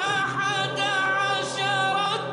11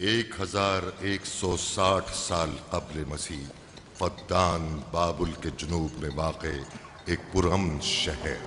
एक 1160 साल कब्ल मसीह फद्दान बाबुल के जुनूब में वाक़े एक पुरअमन शहर।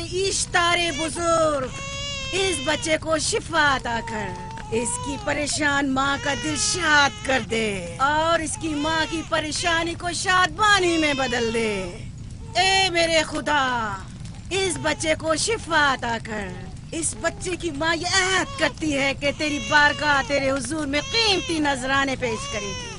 इश्तारे बुजुर्ग, इस बच्चे को शिफा अता कर, इसकी परेशान माँ का दिल शाद कर दे और इसकी माँ की परेशानी को शादबानी में बदल दे। ए मेरे खुदा, इस बच्चे को शिफा अता कर। इस बच्चे की माँ ये अहद करती है कि तेरी बारगाह तेरे हुजूर में कीमती नजराने पेश करेगी।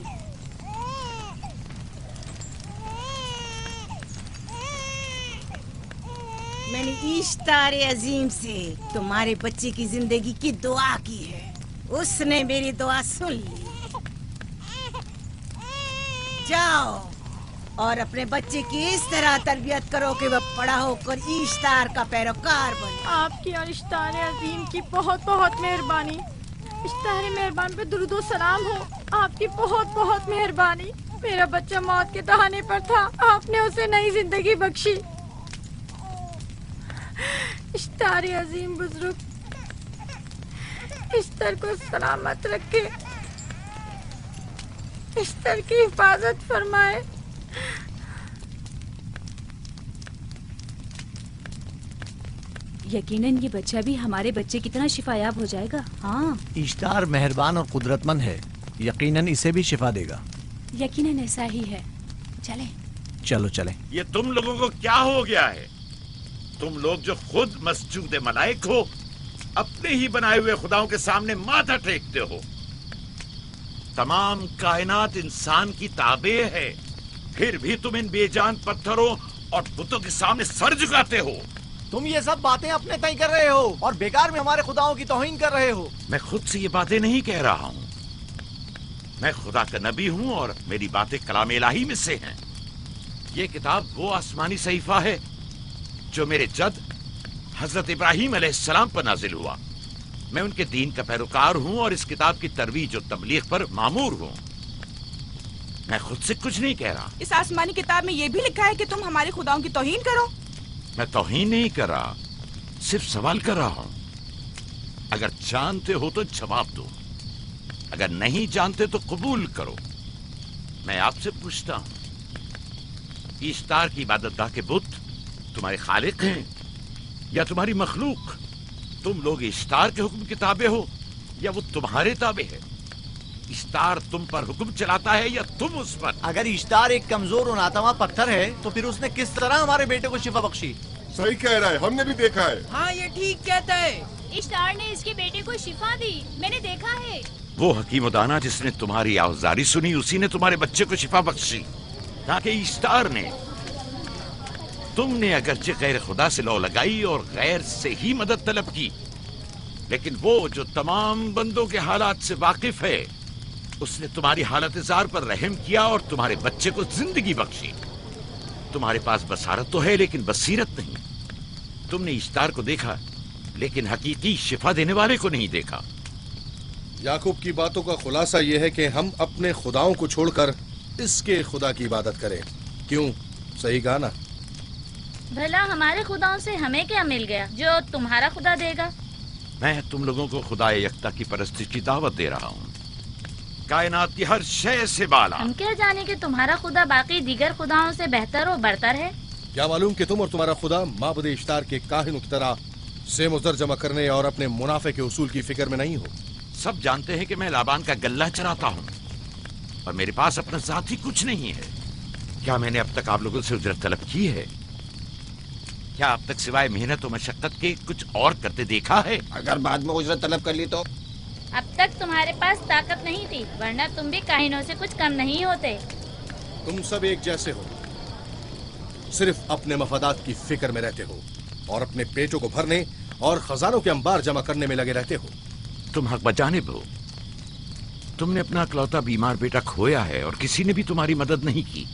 मैंने इश्तारे अजीम से तुम्हारे बच्चे की जिंदगी की दुआ की है, उसने मेरी दुआ सुन ली। जाओ और अपने बच्चे की इस तरह तरबियत करो कि वह बड़ा होकर इश्तार का पैरोकार बने। आपकी और इश्तारे अजीम की बहुत बहुत मेहरबानी। इश्तारे मेहरबान पे दुरूदो सलाम हो। आपकी बहुत बहुत मेहरबानी। मेरा बच्चा मौत के दहाने पर था, आपने उसे नई जिंदगी बख्शी। इश्तारे अजीम बुजुर्ग इश्तर को सलामत रखे, इश्तर की हिफाजत फरमाए। यकीनन ये बच्चा भी हमारे बच्चे की तरह शिफायाब हो जाएगा। हाँ, इश्तार मेहरबान और कुदरतमंद है, यकीनन इसे भी शिफा देगा। यकीनन ऐसा ही है। चले चलो चले। ये तुम लोगों को क्या हो गया है? तुम लोग जो खुद मस्जूद मलाइक हो, अपने ही बनाए हुए खुदाओं के सामने माथा टेकते हो। तमाम कायनात इंसान की ताबे है, फिर भी तुम इन बेजान पत्थरों और बुतों के सामने सर झुकाते हो। तुम ये सब बातें अपने तय कर रहे हो और बेकार में हमारे खुदाओं की तौहीन कर रहे हो। मैं खुद से ये बातें नहीं कह रहा हूँ। मैं खुदा का नबी हूँ और मेरी बातें कलाम इलाही में से हैं। ये किताब वो आसमानी सहीफा है जो मेरे जद हजरत इब्राहिम अलैहिस्सलाम पर नाजिल हुआ। मैं उनके दीन का पैरोकार हूँ और इस किताब की तरवीज और तबलीग पर मामूर हूँ। मैं खुद से कुछ नहीं कह रहा। इस आसमानी किताब में ये भी लिखा है कि तुम हमारे खुदाओं की तौहीन करो। मैं तौहीन नहीं कर रहा, सिर्फ सवाल कर रहा हूँ। अगर जानते हो तो जवाब दो, अगर नहीं जानते तो कबूल करो। मैं आपसे पूछता हूँ, इश्तार की इबादतगाह के बुत तुम्हारे खालिक हैं या तुम्हारी मखलूक? तुम लोग इश्तार के हुक्म के ताबे हो या वो तुम्हारे ताबे है? इश्तार तुम पर हुक्म चलाता है या तुम उस पर? अगर इश्तार एक कमजोर और नातवा पत्थर है तो फिर उसने किस तरह हमारे बेटे को शिफा बख्शी? सही कह रहा है, हमने भी देखा है। हाँ, ये ठीक कहता है। इश्तार ने इसके बेटे को शिफा दी, मैंने देखा है। वो हकीम दाना जिसने तुम्हारी आवाज़ारी सुनी, उसी ने तुम्हारे बच्चे को शिफा बख्शी। ताकि इश्तार ने, तुमने अगरचे गैर खुदा से लौ लगाई और गैर से ही मदद तलब की, लेकिन वो जो तमाम बंदों के हालात से वाकिफ है, उसने तुम्हारी हालत जार पर रहम किया और तुम्हारे बच्चे को जिंदगी बख्शी। तुम्हारे पास बसारत तो है लेकिन बसीरत नहीं। तुमने इश्तार को देखा लेकिन हकीकी शिफा देने वाले को नहीं देखा। याकूब की बातों का खुलासा यह है कि हम अपने खुदाओं को छोड़कर इसके खुदा की इबादत करें। क्यों? सही कहा ना? भला हमारे खुदाओं से हमें क्या मिल गया जो तुम्हारा खुदा देगा? मैं तुम लोगों को खुदा यकता की परस्ती की दावत दे रहा हूँ, कायनात की हर शय से बाला। हम क्या जाने कि तुम्हारा खुदा बाकी दीगर खुदाओं से बेहतर और बरतर है? क्या मालूम कि तुम और तुम्हारा खुदा माबुद इश्तार के काहिनों की तरह से मुजर जमा करने और अपने मुनाफे के उसूल की फिक्र में नहीं हो। सब जानते हैं कि मैं लाबान का गल्ला चराता हूँ और मेरे पास अपना जाती कुछ नहीं है। क्या मैंने अब तक आप लोगों से उजरत तलब की है? क्या अब तक सिवाय मेहनत और मशक्कत के कुछ और करते देखा है? अगर बाद में उजरत तलब कर ली तो? अब तक तुम्हारे पास ताकत नहीं थी, वरना तुम भी काहिनों से कुछ कम नहीं होते। तुम सब एक जैसे हो, सिर्फ अपने मफादात की फिक्र में रहते हो और अपने पेटों को भरने और खजानों के अंबार जमा करने में लगे रहते हो। तुम हक बजानिब हो। तुमने अपना इकलौता बीमार बेटा खोया है और किसी ने भी तुम्हारी मदद नहीं की,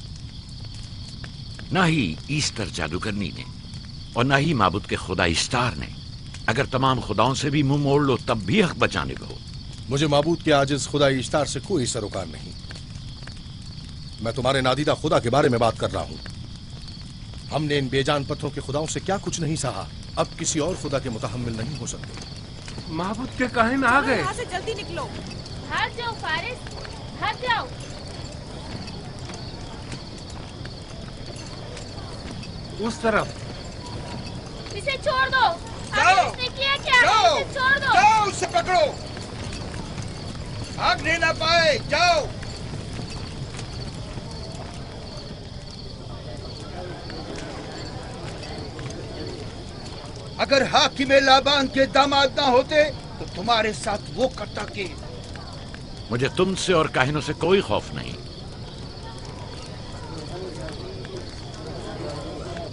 ना ही ईस्टर जादूगरनी ने और ना ही माबुद के खुदा इश्तार ने। अगर तमाम खुदाओं से भी मुंह मोड़ लो तब भी हक बजानिब हो। मुझे माबूद के आजिज खुदा इश्तार से कोई सरोकार नहीं। मैं तुम्हारे नादीदा खुदा के बारे में बात कर रहा हूँ। हमने इन बेजान पत्थरों के खुदाओं से क्या कुछ नहीं सहा, अब किसी और खुदा के मुतहम्मिल नहीं हो सकते। माबूद के काहिन आ गए। यहाँ से जल्दी निकलो। भाग जाओ फारिस, भाग जाओ। उस तरफ इसे छोड़ दो। जाओ, इसने किया क्या? जाओ, इसे छोड़ दो। जाओ, उसे पकड़ो। भागने ना पाए, जाओ। अगर हाकिम लाबान के दामाद ना होते तो तुम्हारे साथ वो करता के। मुझे तुमसे और काहिनों से कोई खौफ नहीं।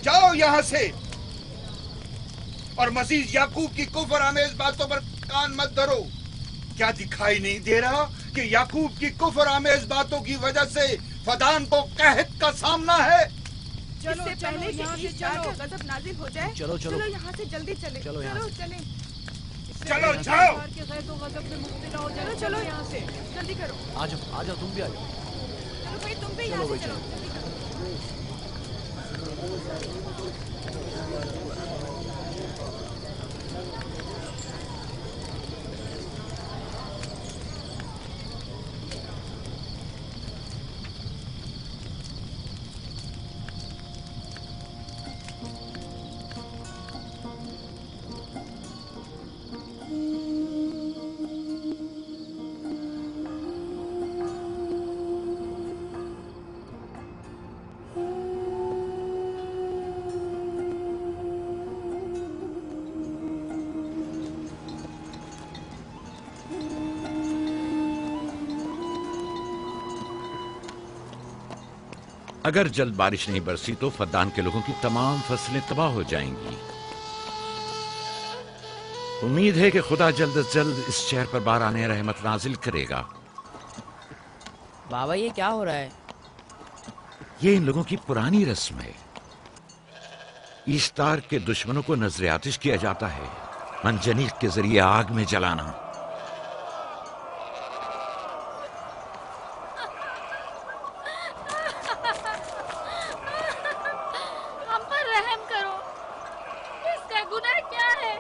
जाओ यहाँ से और मजीद याकूब की कुफर आमेज बातों पर कान मत धरो। क्या दिखाई नहीं दे रहा कि याकूब की कुफर आमेज बातों की वजह से फदान को कहत का सामना है? चलो पहले यहाँ से चलो, गजब नाजिल हो जाए। चलो चलो चलो यहाँ से जल्दी चले। चलो यहाँ से। चले। चलो जाओ। चलो चलो यहाँ से जल्दी करो। आ जाओ तुम भी आ जाओ। चलो भाई तुम भी यहाँ से चलो। अगर जल्द बारिश नहीं बरसी तो फद्दान के लोगों की तमाम फसलें तबाह हो जाएंगी। उम्मीद है कि खुदा जल्द से जल्द इस शहर पर बाराने रहमत नाजिल करेगा। बाबा ये क्या हो रहा है? ये इन लोगों की पुरानी रस्म है। ईस्तार के दुश्मनों को नजर आतिश किया जाता है, मंजनीक के जरिए आग में जलाना। हम पर रहम करो, इसका गुनाह क्या है?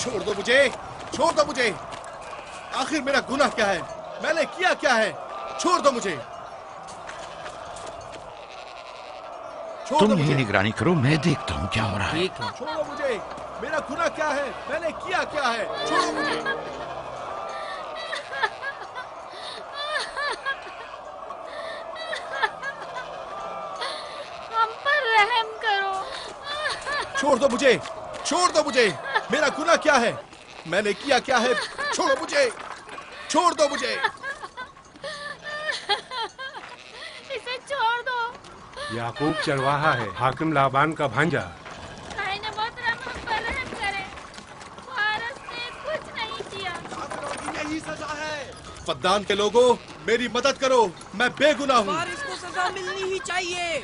छोड़ दो मुझे, छोड़ दो मुझे। आखिर मेरा गुनाह क्या है? मैंने किया क्या है? छोड़ दो मुझे। तुम ही निगरानी करो, मैं देखता हूँ क्या हो रहा है। ठीक है। छोड़ो मुझे। मेरा गुनाह क्या है? मैंने किया क्या है? छोड़ो मुझे। हम पर रहम करो। छोड़ दो मुझे, छोड़ दो मुझे। मेरा गुनाह क्या है? मैंने किया क्या है? छोड़ो मुझे, छोड़ दो मुझे। इसे छोड़ दो। याकूब चरवाहा है, हाकिम लाबान का भांजा। खाइने मोहतरम हम पर रहम करे। फारस ने कुछ नहीं किया। यही सजा है। फद्दान के लोगों, मेरी मदद करो, मैं बेगुनाह हूँ। फारिस को सजा मिलनी ही चाहिए।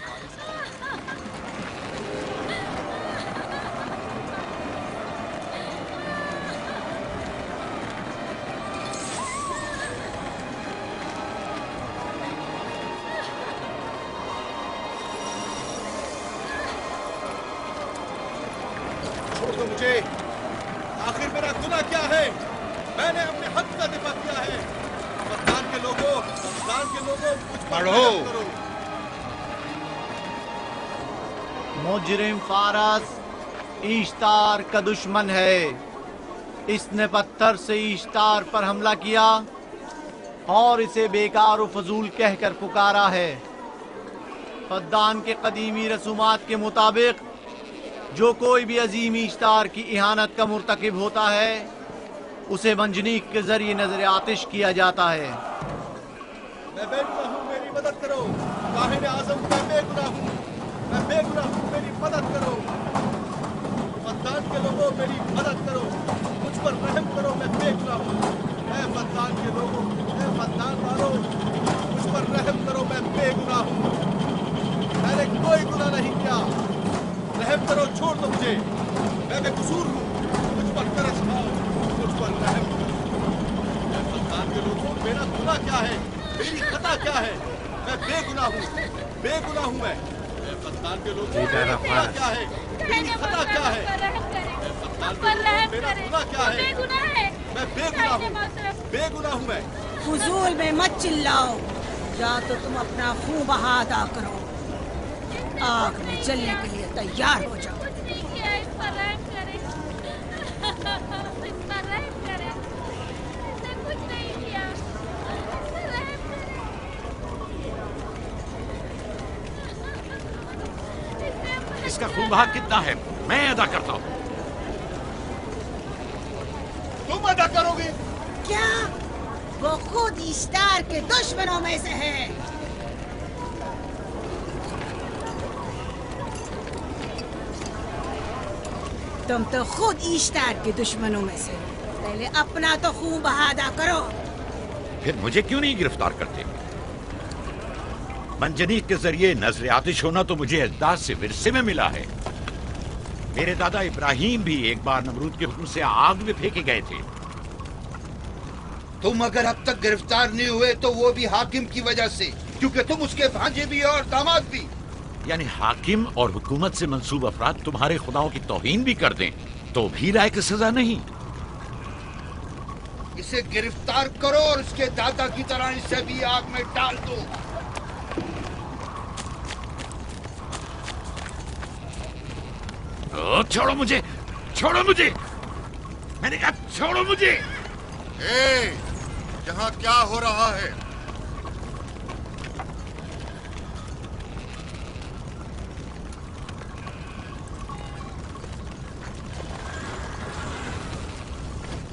छोड़ दो मुझे। आखिर मेरा गुनाह क्या है? मैंने अपने हक का दिफा किया है। फद्दान के लोगों, मुझ पर रहम करो। मुजरिम फारस ईश्तार का दुश्मन है। इसने पत्थर से ईश्तार पर हमला किया और इसे बेकार और फजूल कहकर पुकारा है। फद्दान के कदीमी रसूमात के मुताबिक जो कोई भी अजीम ईश्तार की इहानत का मुर्तकिब होता है उसे मंजनीक के जरिए नजर आतिश किया जाता है। मैं बेगुनाह हूँ, मेरी मदद करो। काहिन आज़म, मैं बेगुनाह हूँ, मैं बेगुनाह हूँ, मेरी मदद करो। फद्दान के लोगों, मेरी मदद करो, मुझ पर रहम करो, मैं बेगुनाह हूँ। मैं फद्दान के लोगों, मैं फद्दान वालों, मुझ पर रहम करो, मैं बेगुनाह हूँ। मैंने कोई गुनाह नहीं किया, रहम करो, छोड़ दो मुझे। मैं बेकसूर हूँ, मुझ पर तरस खाओ, मुझ पर रहम करो। मैं फद्दान के लोगों, मेरा गुनाह क्या है? मेरी खता क्या है? मैं बेगुनाह हूँ, बेगुनाह हूँ मैं फद्दान के लोगों, मेरा गुनाह क्या है? मेरी खता क्या है? मैं फद्दान के लोगों, मेरा गुनाह क्या है? मैं बेगुनाह हूँ, बेगुनाह हूँ मैं। फुजूल में मत चिल्लाओ, या तो तुम अपना खून बहा अदा करो। आग में जलने के लिए तैयार हो जाओ। इसका खून बहा कितना है मैं अदा करता हूँ। तुम अदा करोगे? क्या? वो खुद इश्तार के दुश्मनों में से है। तुम तो खुद इश्तार के दुश्मनों में से। पहले अपना तो खून बहा अदा करो। फिर मुझे क्यों नहीं गिरफ्तार करते? मंजनीक के जरिए नजर आतिश होना तो मुझे अजदाद से विरसे में मिला है। मेरे दादा इब्राहिम भी एक बार नमरूद के हुक्म से आग में फेंके गए थे। तुम अगर अब तक गिरफ्तार नहीं हुए तो वो भी हाकिम की वजह से, क्योंकि तुम उसके भांजे भी और दामाद भी। यानी हाकिम और हुकूमत से मंसूब अफराद तुम्हारे खुदाओं की तौहीन भी कर दें तो भी लायक सजा नहीं। इसे गिरफ्तार करो और उसके दादा की तरह इसे भी आग में डाल दो। छोड़ो मुझे, छोड़ो मुझे, मैंने कहा छोड़ो मुझे। यहाँ क्या हो रहा है?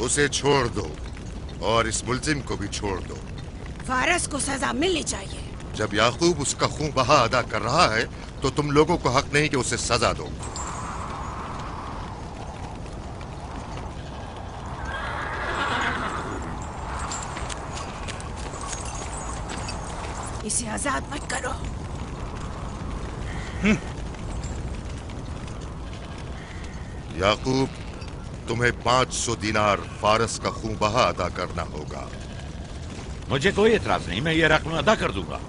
उसे छोड़ दो और इस मुल्जिम को भी छोड़ दो। फारस को सजा मिलनी चाहिए। जब याकूब उसका खून बहा अदा कर रहा है तो तुम लोगों को हक नहीं कि उसे सजा दो। इसे आजाद मत करो। याकूब, तुम्हें 500 दिनार फारस का खून बहा अदा करना होगा। मुझे कोई एतराज नहीं, मैं ये रकम अदा कर दूंगा।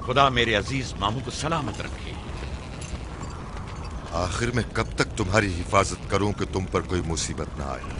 खुदा मेरे अजीज मामू को सलामत रखे। आखिर में कब तक तुम्हारी हिफाजत करूं कि तुम पर कोई मुसीबत ना आए?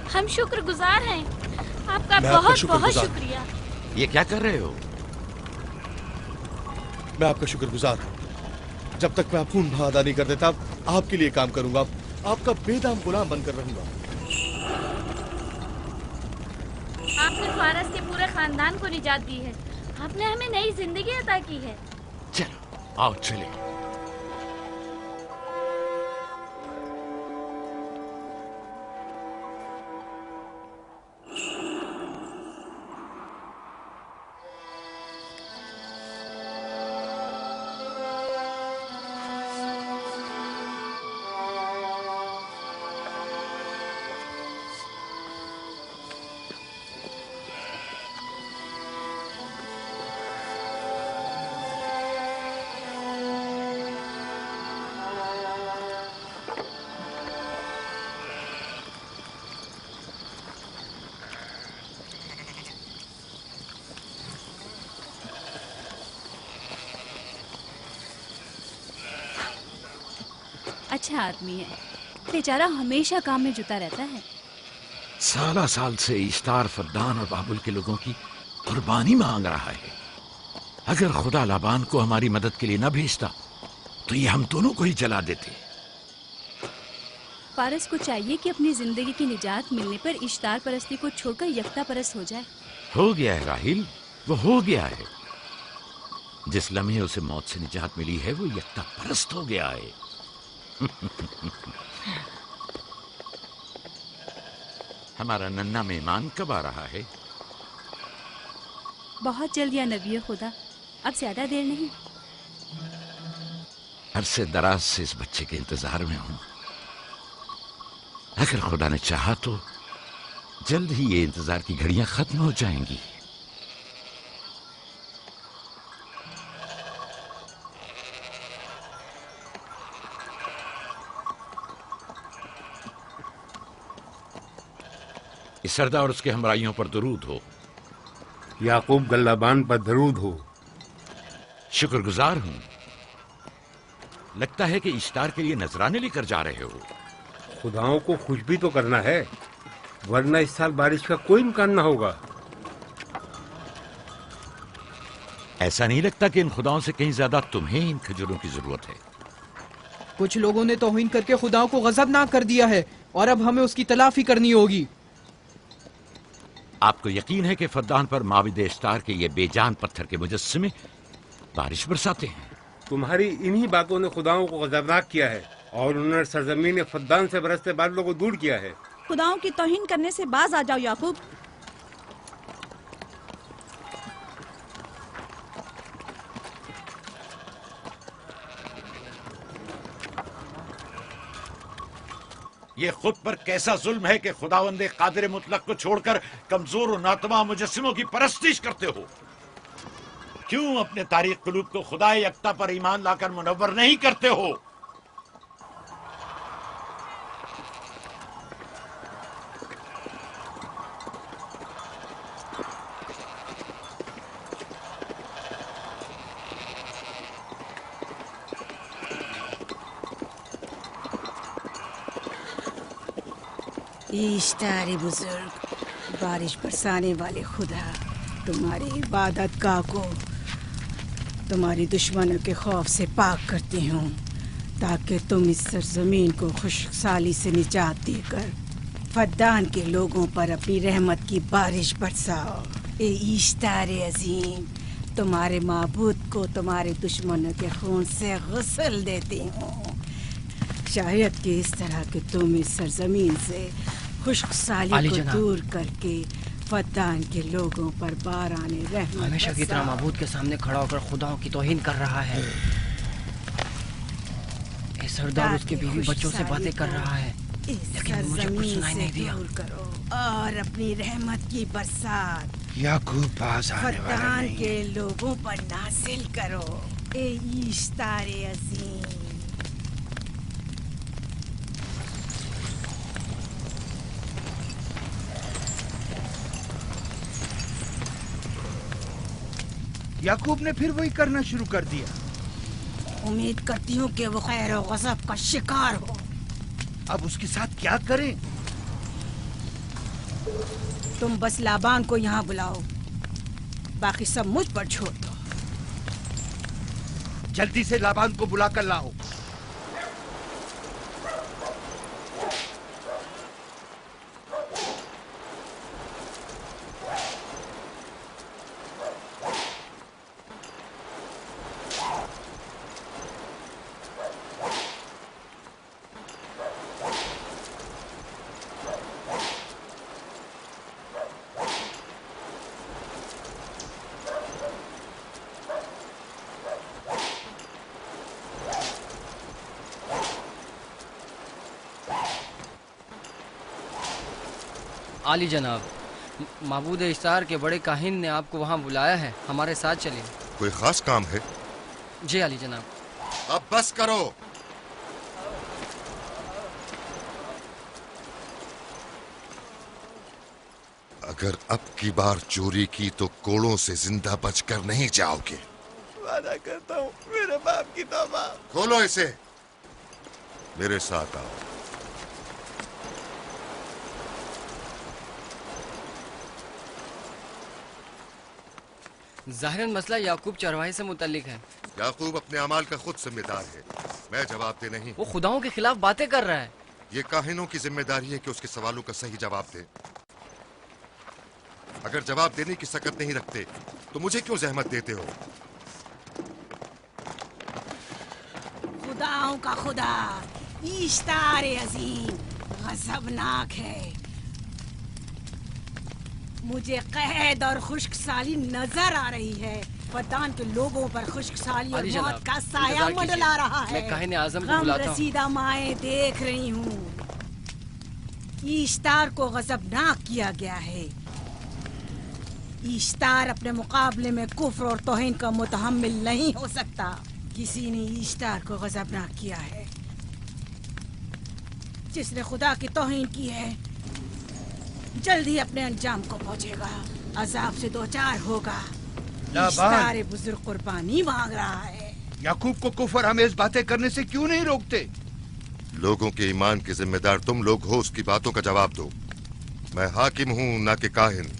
हम शुक्रगुजार हैं आपका, बहुत बहुत शुक्रिया। ये क्या कर रहे हो? मैं आपका शुक्रगुजार हूँ। जब तक मैं खून बहा अदा नहीं कर देता आपके लिए काम करूंगा, आपका बेदाम गुलाम बनकर रहूंगा। आपने फारस के पूरे खानदान को निजात दी है। आपने हमें नई जिंदगी अता की है। चलो आओ चले। अच्छा आदमी है, बेचारा हमेशा काम में जुटा रहता है। साला साल से इश्तार, फरदान और बाबुल के लोगों की कुर्बानी मांग रहा है। अगर खुदा लाबान को हमारी मदद के लिए न भेजता तो ये हम दोनों को ही जला देते। फारस को चाहिए कि अपनी जिंदगी की निजात मिलने पर इश्तार परस्ती को छोड़कर यकता परस्त हो जाए। हो गया है राहिल, वो हो गया है। जिस लम्हे उसे मौत से निजात मिली है वो यकता परस्त हो गया है। हमारा नन्ना मेहमान कब आ रहा है? बहुत जल्द या नबी खुदा, अब ज्यादा देर नहीं। अरसे दराज से इस बच्चे के इंतजार में हूं। अगर खुदा ने चाहा तो जल्द ही ये इंतजार की घड़ियां खत्म हो जाएंगी। इस सरदार और उसके हमराइयों पर दरूद हो। याकूब गल्लाबान पर दरूद हो। शुक्रगुजार हूं। लगता है कि इश्तार के लिए नजराने लेकर जा रहे हो। खुदाओं को खुश भी तो करना है, वरना इस साल बारिश का कोई इम्कान ना होगा। ऐसा नहीं लगता कि इन खुदाओं से कहीं ज्यादा तुम्हें इन खजूरों की जरूरत है? कुछ लोगों ने तौहीन करके खुदाओं को गजबनाक कर दिया है और अब हमें उसकी तलाफी करनी होगी। आपको यकीन है कि फद्दान पर माबिद इश्तार के ये बेजान पत्थर के मुजस्समे बारिश बरसाते हैं? तुम्हारी इन्हीं बातों ने खुदाओं को गजबनाक किया है और उन्होंने सरजमीन फद्दान से बरसते बादलों को दूर किया है। खुदाओं की तौहीन करने से बाज आ जाओ याकूब। ये खुद पर कैसा जुल्म है कि खुदावंदे कादिर मुतलक को छोड़कर कमजोर और नातमा मुजस्सिमों की परस्तिश करते हो। क्यों अपने तारीख कुलूब को खुदाए यक्ता पर ईमान लाकर मुनव्वर नहीं करते हो? इश्तार बुजुर्ग, बारिश बरसाने वाले खुदा, तुम्हारी इबादत गाह को तुम्हारी दुश्मनों के खौफ से पाक करती हूँ, ताकि तुम इस सरजमीन को खुशहाली से निजात देकर फद्दान के लोगों पर अपनी रहमत की बारिश बरसाओ। ए इश्तार अजीम, तुम्हारे माबूद को तुम्हारे दुश्मनों के खून से गुस्ल देती हूँ। शायद कि इस तरह के तुम इस सरजमीन से खुशहाली को दूर करके फद्दान के लोगों पर बाराने रहमत हमेशा की तरह माबूद के सामने खड़ा होकर खुदाओं की तौहीन कर रहा है। ये सरदार उसके बीवी बच्चों से बातें कर रहा है, लेकिन मुझे कुछ सुनाई नहीं दिया। करो और अपनी रहमत की बरसात याकूब बाज आने वाला फद्दान नहीं। के लोगों पर नासिल करो। ए इश्तार अजीम, याकूब ने फिर वही करना शुरू कर दिया। उम्मीद करती हूँ कि वो खैर और गज़ब का शिकार हो। अब उसके साथ क्या करें? तुम बस लाबान को यहाँ बुलाओ, बाकी सब मुझ पर छोड़ दो। जल्दी से लाबान को बुला कर लाओ। आली जनाब, माबूद इश्तार के बड़े काहिन ने आपको वहाँ बुलाया है, हमारे साथ चलिए। कोई खास काम है? जी आली जनाब। अब बस करो। अगर अब की बार चोरी की तो कोड़ों से जिंदा बचकर नहीं जाओगे। वादा करता हूँ, मेरे बाप की तौबा। खोलो इसे, मेरे साथ आओ। जाहिरन मसला याकूब चरवाहे से मुतल्लिक है। याकूब अपने अमाल का खुद जिम्मेदार है, मैं जवाब दे नहीं। वो खुदाओं के खिलाफ बातें कर रहा है। ये काहिनों की जिम्मेदारी है कि उसके सवालों का सही जवाब दे। अगर जवाब देने की सकत नहीं रखते तो मुझे क्यों जहमत देते हो? खुदाओं का खुदा इश्तार अजीम गजबनाक है। मुझे कैद और खुशकसाली नजर आ रही है। फद्दान के लोगों पर खुशकसाली और मौत का साया मंडला रहा है। मैं काहिन आज़म को गम बुलाता हूं। रसीदा माएं देख रही हूँ। इश्तार को गजबनाक किया गया है। इश्तार अपने मुकाबले में कुफ्र और तौहीन का मुतहम्मिल नहीं हो सकता। किसी ने इश्तार को गजबनाक किया है। जिसने खुदा की तौहीन की है जल्दी अपने अंजाम को पहुंचेगा। अजाब से दो चार होगा। लाबान। इश्तार बुजुर्ग कुर्बानी मांग रहा है। याकूब को कुफर हमें बातें करने से क्यों नहीं रोकते? लोगों के ईमान के जिम्मेदार तुम लोग हो, उसकी बातों का जवाब दो। मैं हाकिम हूँ ना कि काहिन।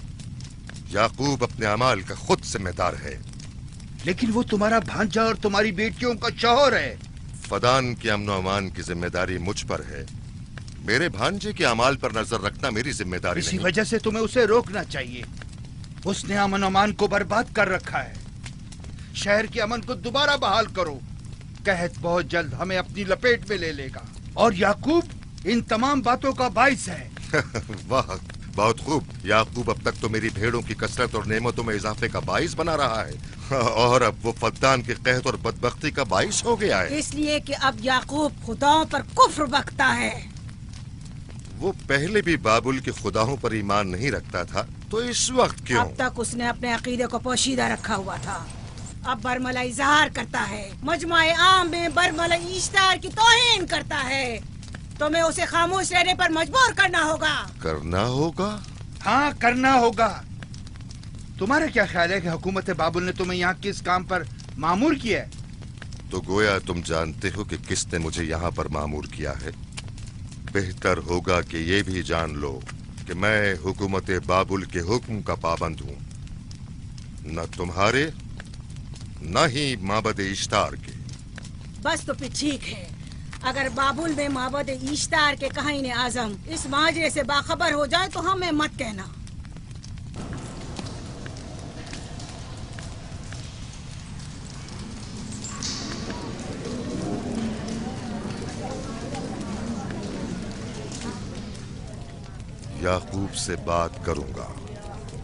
याकूब अपने अमाल का खुद जिम्मेदार है। लेकिन वो तुम्हारा भांजा और तुम्हारी बेटियों का शौहर है। फदान के अमन अमान की जिम्मेदारी मुझ पर है। मेरे भांजे के अमाल पर नजर रखना मेरी जिम्मेदारी इसी नहीं। वजह से तुम्हें उसे रोकना चाहिए। उसने अमन अमान को बर्बाद कर रखा है। शहर के अमन को दोबारा बहाल करो। कहत बहुत जल्द हमें अपनी लपेट में ले लेगा और याकूब इन तमाम बातों का बाइस है। वाह, बहुत खूब। याकूब अब तक तो मेरी भेड़ों की कसरत और नेमतों में इजाफे का बाइस बना रहा है और अब वो फद्दान के कहत और बदबख्ती का बाइस हो गया है। इसलिए कि अब याकूब खुदाओं पर कुफ्र बकता है। वो पहले भी बाबुल के खुदाओं पर ईमान नहीं रखता था, तो इस वक्त क्यों? अब तक उसने अपने अकीदे को पोशीदा रखा हुआ था। अब बरमला इजहार करता है, मजमाए आम में बरमला इश्तार की तौहीन करता है। तुम्हें उसे खामोश रहने पर मजबूर करना होगा। करना होगा? हाँ, करना होगा। तुम्हारा क्या ख्याल है कि हुकूमत बाबुल ने तुम्हें यहाँ किस काम पर मामूर किया है? तो गोया तुम जानते हो कि किसने मुझे यहाँ पर मामूर किया है। बेहतर होगा कि ये भी जान लो कि मैं हुकूमत बाबुल के हुक्म का पाबंद हूँ, न तुम्हारे न ही माबद इश्तार के। बस तो फिर ठीक है। अगर बाबुल में माबद इश्तार के काहिन आजम इस माजरे से बाखबर हो जाए तो हमें मत कहना। याकूब से बात करूंगा।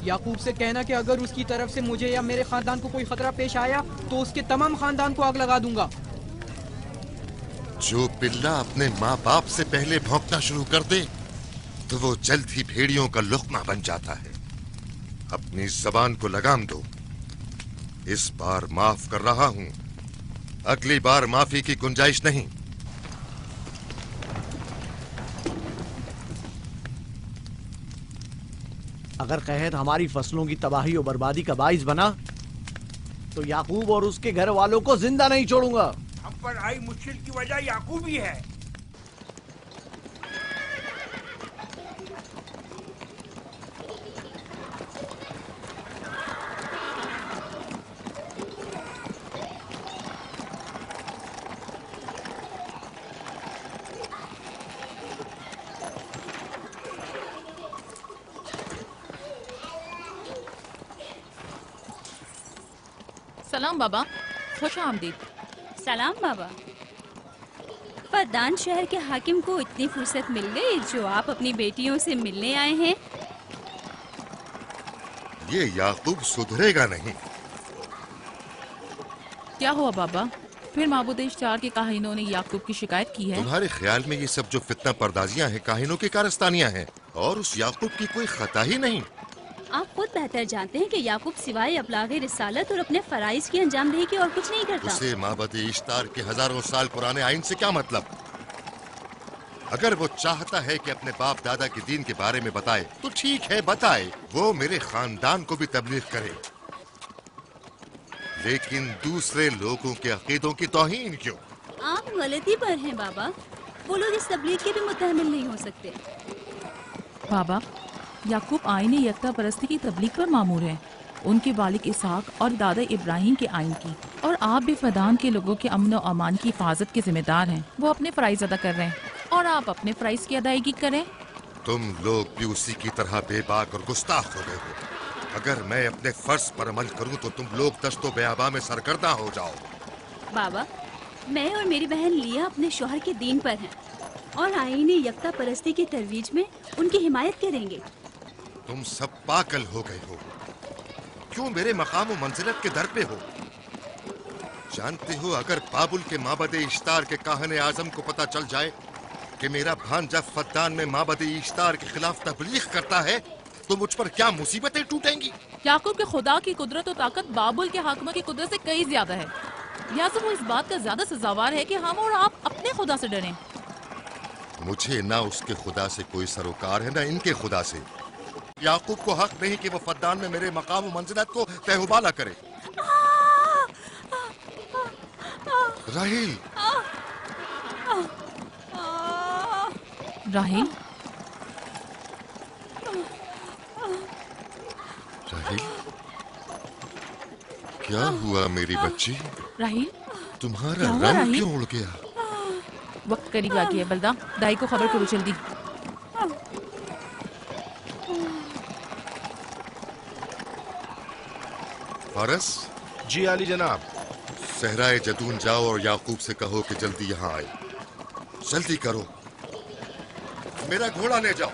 याकूब से कहना कि अगर उसकी तरफ से मुझे या मेरे खानदान को कोई खतरा पेश आया तो उसके तमाम खानदान को आग लगा दूंगा। जो पिल्ला अपने माँ बाप से पहले भौंकना शुरू कर दे तो वो जल्द ही भेड़ियों का लुक़मा बन जाता है। अपनी जबान को लगाम दो। इस बार माफ कर रहा हूँ, अगली बार माफी की गुंजाइश नहीं। अगर कहत हमारी फसलों की तबाही और बर्बादी का बाइस बना तो याकूब और उसके घर वालों को जिंदा नहीं छोड़ूंगा। हम पर आई मुश्किल की वजह याकूब ही है। सलाम बाबा, खुश आमदीद। सलाम बाबा। फद्दान शहर के हाकिम को इतनी फुर्सत मिल गई जो आप अपनी बेटियों से मिलने आए हैं। ये याकूब सुधरेगा नहीं। क्या हुआ बाबा? फिर माबूद इश्तार के काहिनों ने याकूब की शिकायत की है? तुम्हारे ख्याल में ये सब जो फितना पर्दाजियां हैं काहिनों की कारस्तानियां हैं और उस याकूब की कोई खता ही नहीं। आप खुद बेहतर जानते हैं कि याकूब सिवाय अबलागे रिसालत और अपने फराइज की अंजामदही के और कुछ नहीं करता। उसे माबद इश्तार के हजारों साल पुराने आइन से क्या मतलब? अगर वो चाहता है कि अपने बाप दादा के दीन के बारे में बताए तो ठीक है, बताए। वो मेरे खानदान को भी तबलीग करे, लेकिन दूसरे लोगों के अकीदों की तौहीन क्यों? आप गलती पर हैं बाबा। वो लोग इस तबलीग के भी मुतहमिल नहीं हो सकते। बाबा, याकूब आईने यकता परस्ती की तबलीग पर मामूर है, उनके वालिद इसहाक और दादा इब्राहिम के आइन की। और आप भी फदान के लोगों के अमन और अमान की हिफाजत के जिम्मेदार हैं। वो अपने फराइज अदा कर रहे हैं और आप अपने फराइज की अदायगी करें। तुम लोग भी उसी की तरह बेबाक और गुस्ताख हो गए हो। अगर मैं अपने फर्ज पर अमल करूं तो तुम लोग दस्तो बेआबा में सरगर्दा हो जाओ। बाबा, मैं और मेरी बहन लिया अपने शौहर के दीन पर हैं और आईने यकता परस्ती की तरवीज में उनकी हिमायत करेंगे। तुम सब पागल हो गए हो। क्यों मेरे मकाम और मंजिलत के दर पे हो? जानते हो, अगर बाबुल के माबद इश्तार के काहने आजम को पता चल जाए कि मेरा भांजा फद्दान में माबद इश्तार के खिलाफ तबलीग करता है तो मुझ पर क्या मुसीबतें टूटेंगी। याकूब के खुदा की कुदरत और ताकत बाबुल के हाकिम की कुदरत से कई ज्यादा है। या तो वो इस बात का ज्यादा सजावार है कि हम और आप अपने खुदा से डरें। मुझे ना उसके खुदा से कोई सरोकार है ना इनके खुदा से। याकूब को हक नहीं कि वो फद्दान में मेरे मकाम और मंजिलत को तहबाला करे। राहिल, राहिल, राहिल, क्या हुआ मेरी बच्ची? राहिल, तुम्हारा क्या हुआ, रंग राहिल? क्यों उड़ गया? वक्त करीब आ गया। बलदा, दाई को खबर करो जल्दी। फारस? जी आली जनाब। सहराए जदून जाओ और याकूब से कहो कि जल्दी यहाँ आए। जल्दी करो, मेरा घोड़ा ले जाओ।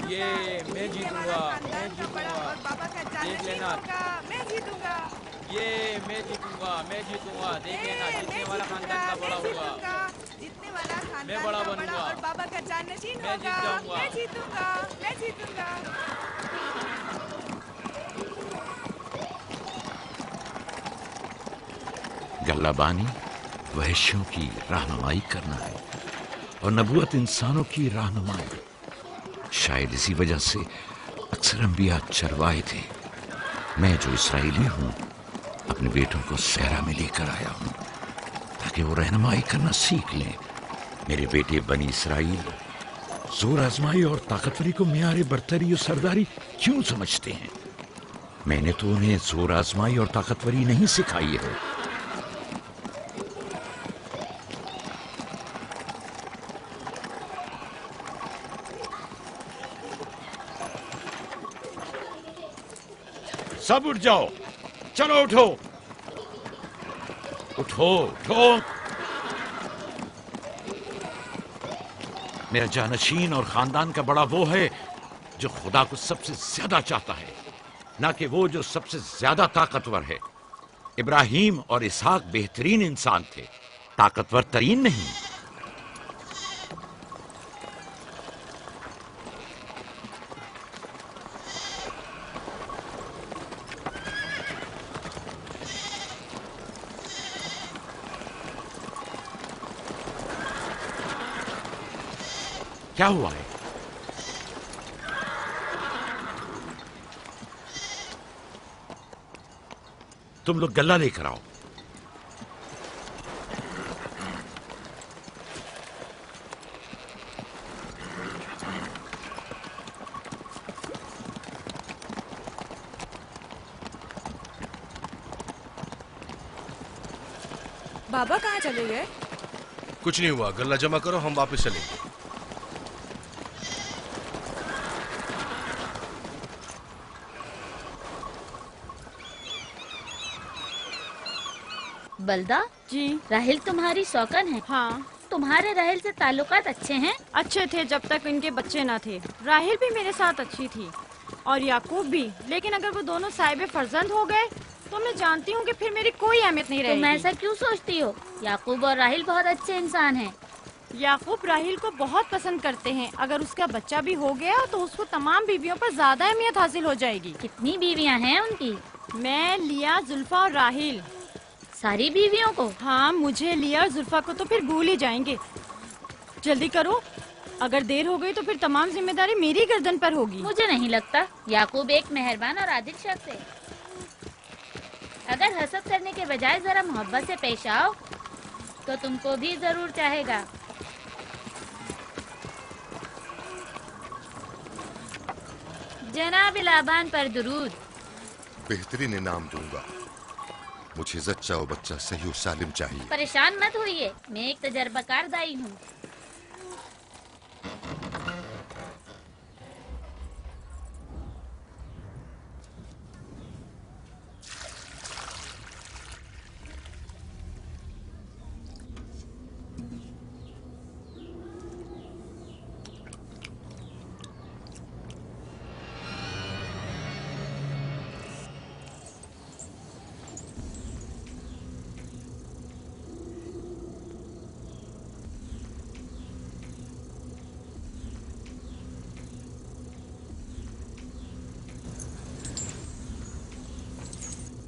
ये मैं जीतूंगा, मैं जीतूंगा। देख लेना, मैं जीतूंगा। ये मैं जीतूंगा, मैं जीतूंगा। देख लेना, जीतने वाला खानदान का बड़ा होगा। जीतने वाला खानदान मैं बड़ा का बनूंगा। और बाबा का जाननशीन मैं जीत होगा। जाऊंगा। मैं जीतूंगा, मैं जीतूंगा। गल्लाबानी वहशियों की रहनुमाई करना है और नबूवत इंसानों की रहनुमाई। शायद इसी वजह से अक्सर अंबिया चरवाए थे। मैं जो इसराइली हूँ अपने बेटों को सहरा में लेकर आया हूँ ताकि वो रहनुमाई करना सीख लें। मेरे बेटे बनी इसराइल जोर आजमाई और ताकतवरी को मियारे बरतरी और सरदारी क्यों समझते हैं? मैंने तो उन्हें जोर आजमाई और ताकतवरी नहीं सिखाई है। सब उठ जाओ, चलो उठो, उठो, उठो। मेरा जानशीन और खानदान का बड़ा वो है जो खुदा को सबसे ज्यादा चाहता है, ना कि वो जो सबसे ज्यादा ताकतवर है। इब्राहिम और इसहाक बेहतरीन इंसान थे, ताकतवर तरीन नहीं। क्या हुआ है? तुम लोग गल्ला लेकर आओ। बाबा कहाँ चले गए? कुछ नहीं हुआ, गल्ला जमा करो, हम वापस चलेंगे। बलदा जी, राहिल तुम्हारी शौकन है। हाँ, तुम्हारे राहिल से ताल्लुकात अच्छे हैं? अच्छे थे जब तक इनके बच्चे ना थे। राहिल भी मेरे साथ अच्छी थी और याकूब भी, लेकिन अगर वो दोनों साहिब फर्जंद हो गए तो मैं जानती हूँ कि फिर मेरी कोई अहमियत नहीं रहेगी। तुम ऐसा क्यों सोचती हो? याकूब और राहिल बहुत अच्छे इंसान हैं। याकूब राहिल को बहुत पसंद करते हैं। अगर उसका बच्चा भी हो गया तो उसको तमाम बीवियों पर ज्यादा अहमियत हासिल हो जाएगी। कितनी बीवियाँ हैं उनकी? मैं, लिया, जुल्फा और राहिल। सारी बीवियों को? हाँ, मुझे, लिया और जुल्फा को तो फिर भूल ही जाएंगे। जल्दी करो, अगर देर हो गई तो फिर तमाम जिम्मेदारी मेरी गर्दन पर होगी। मुझे नहीं लगता। याकूब एक मेहरबान और आदिल शख्स है। अगर हसद करने के बजाय जरा मोहब्बत से पेश आओ तो तुमको भी जरूर चाहेगा। जनाब लाबान पर दुरूद। बेहतरीन इनाम दूंगा। मुझे जच्चा और बच्चा सही और सालिम चाहिए। परेशान मत होइए, मैं एक तजर्बाकार दाई हूँ।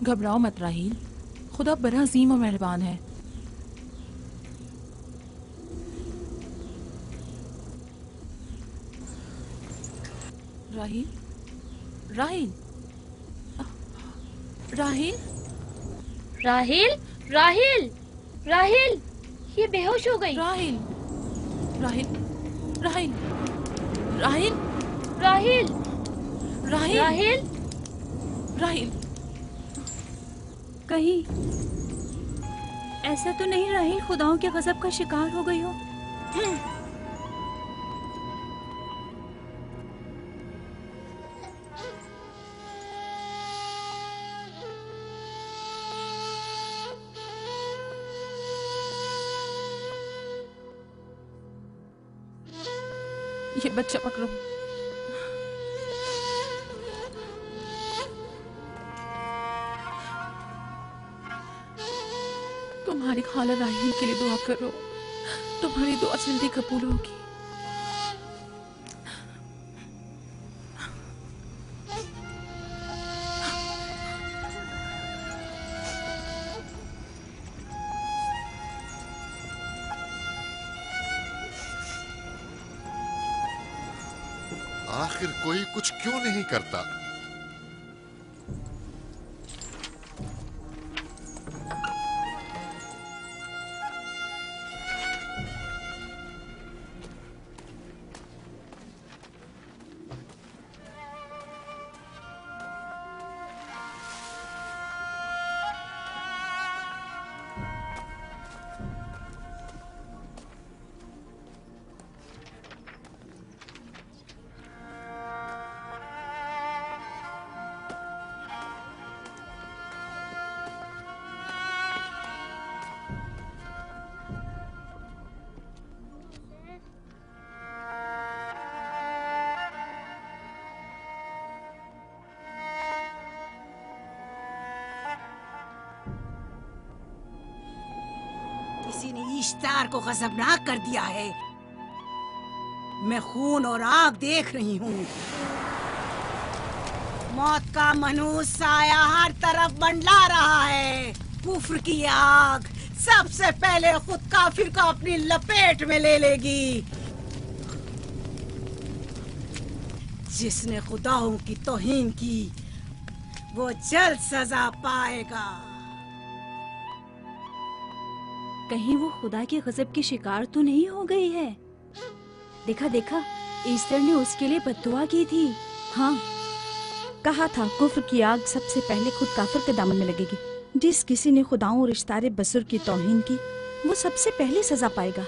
घबराओ मत राहील, खुदा बड़ा अजीम और मेहरबान है। राहील, राहील, राहील, राहील, राहील, राहील, ये बेहोश हो गई। राहील, राहील, राहील, राहील, राहील, राहील, राहील, राहील, कहीं ऐसा तो नहीं राहील खुदाओं के गजब का शिकार हो गई हो? ये बच्चा पकड़ो। तुम्हारी खाला राहील के लिए दुआ करो, तुम्हारी दुआ जल्दी कबूल होगी। आखिर कोई कुछ क्यों नहीं करता? किसी ने इश्तार को गजबनाक कर दिया है। मैं खून और आग देख रही हूँ। मौत का मनहूस साया हर तरफ मंडला रहा है। कुफ्र की आग सबसे पहले खुद काफिर को अपनी लपेट में ले लेगी। जिसने खुदाओं की तौहीन की वो जल्द सजा पाएगा। कहीं वो खुदा के गजब की शिकार तो नहीं हो गई है? देखा देखा, ईस्टर ने उसके लिए बद्दुआ की थी। हाँ, कहा था कुफ्र की आग सबसे पहले खुद काफिर के दामन में लगेगी। जिस किसी ने खुदाओं और इश्तारे बसुर की तौहीन की वो सबसे पहले सजा पाएगा।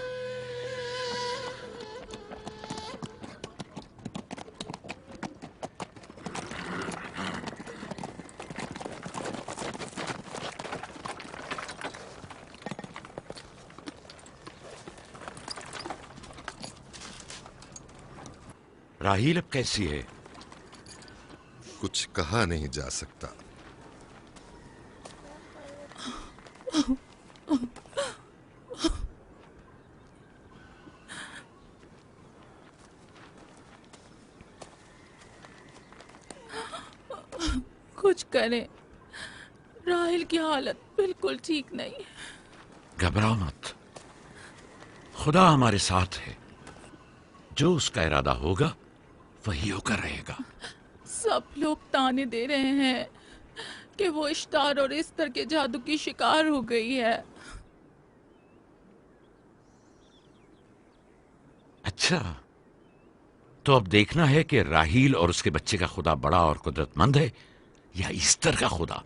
राहील अब कैसी है? कुछ कहा नहीं जा सकता। कुछ करें, राहील की हालत बिल्कुल ठीक नहीं है। घबराओ मत, खुदा हमारे साथ है। जो उसका इरादा होगा वही होकर रहेगा। सब लोग ताने दे रहे हैं कि वो इश्तार और इस्तर के जादू की शिकार हो गई है। अच्छा, तो अब देखना है कि राहील और उसके बच्चे का खुदा बड़ा और कुदरतमंद है या ईस्टर का खुदा।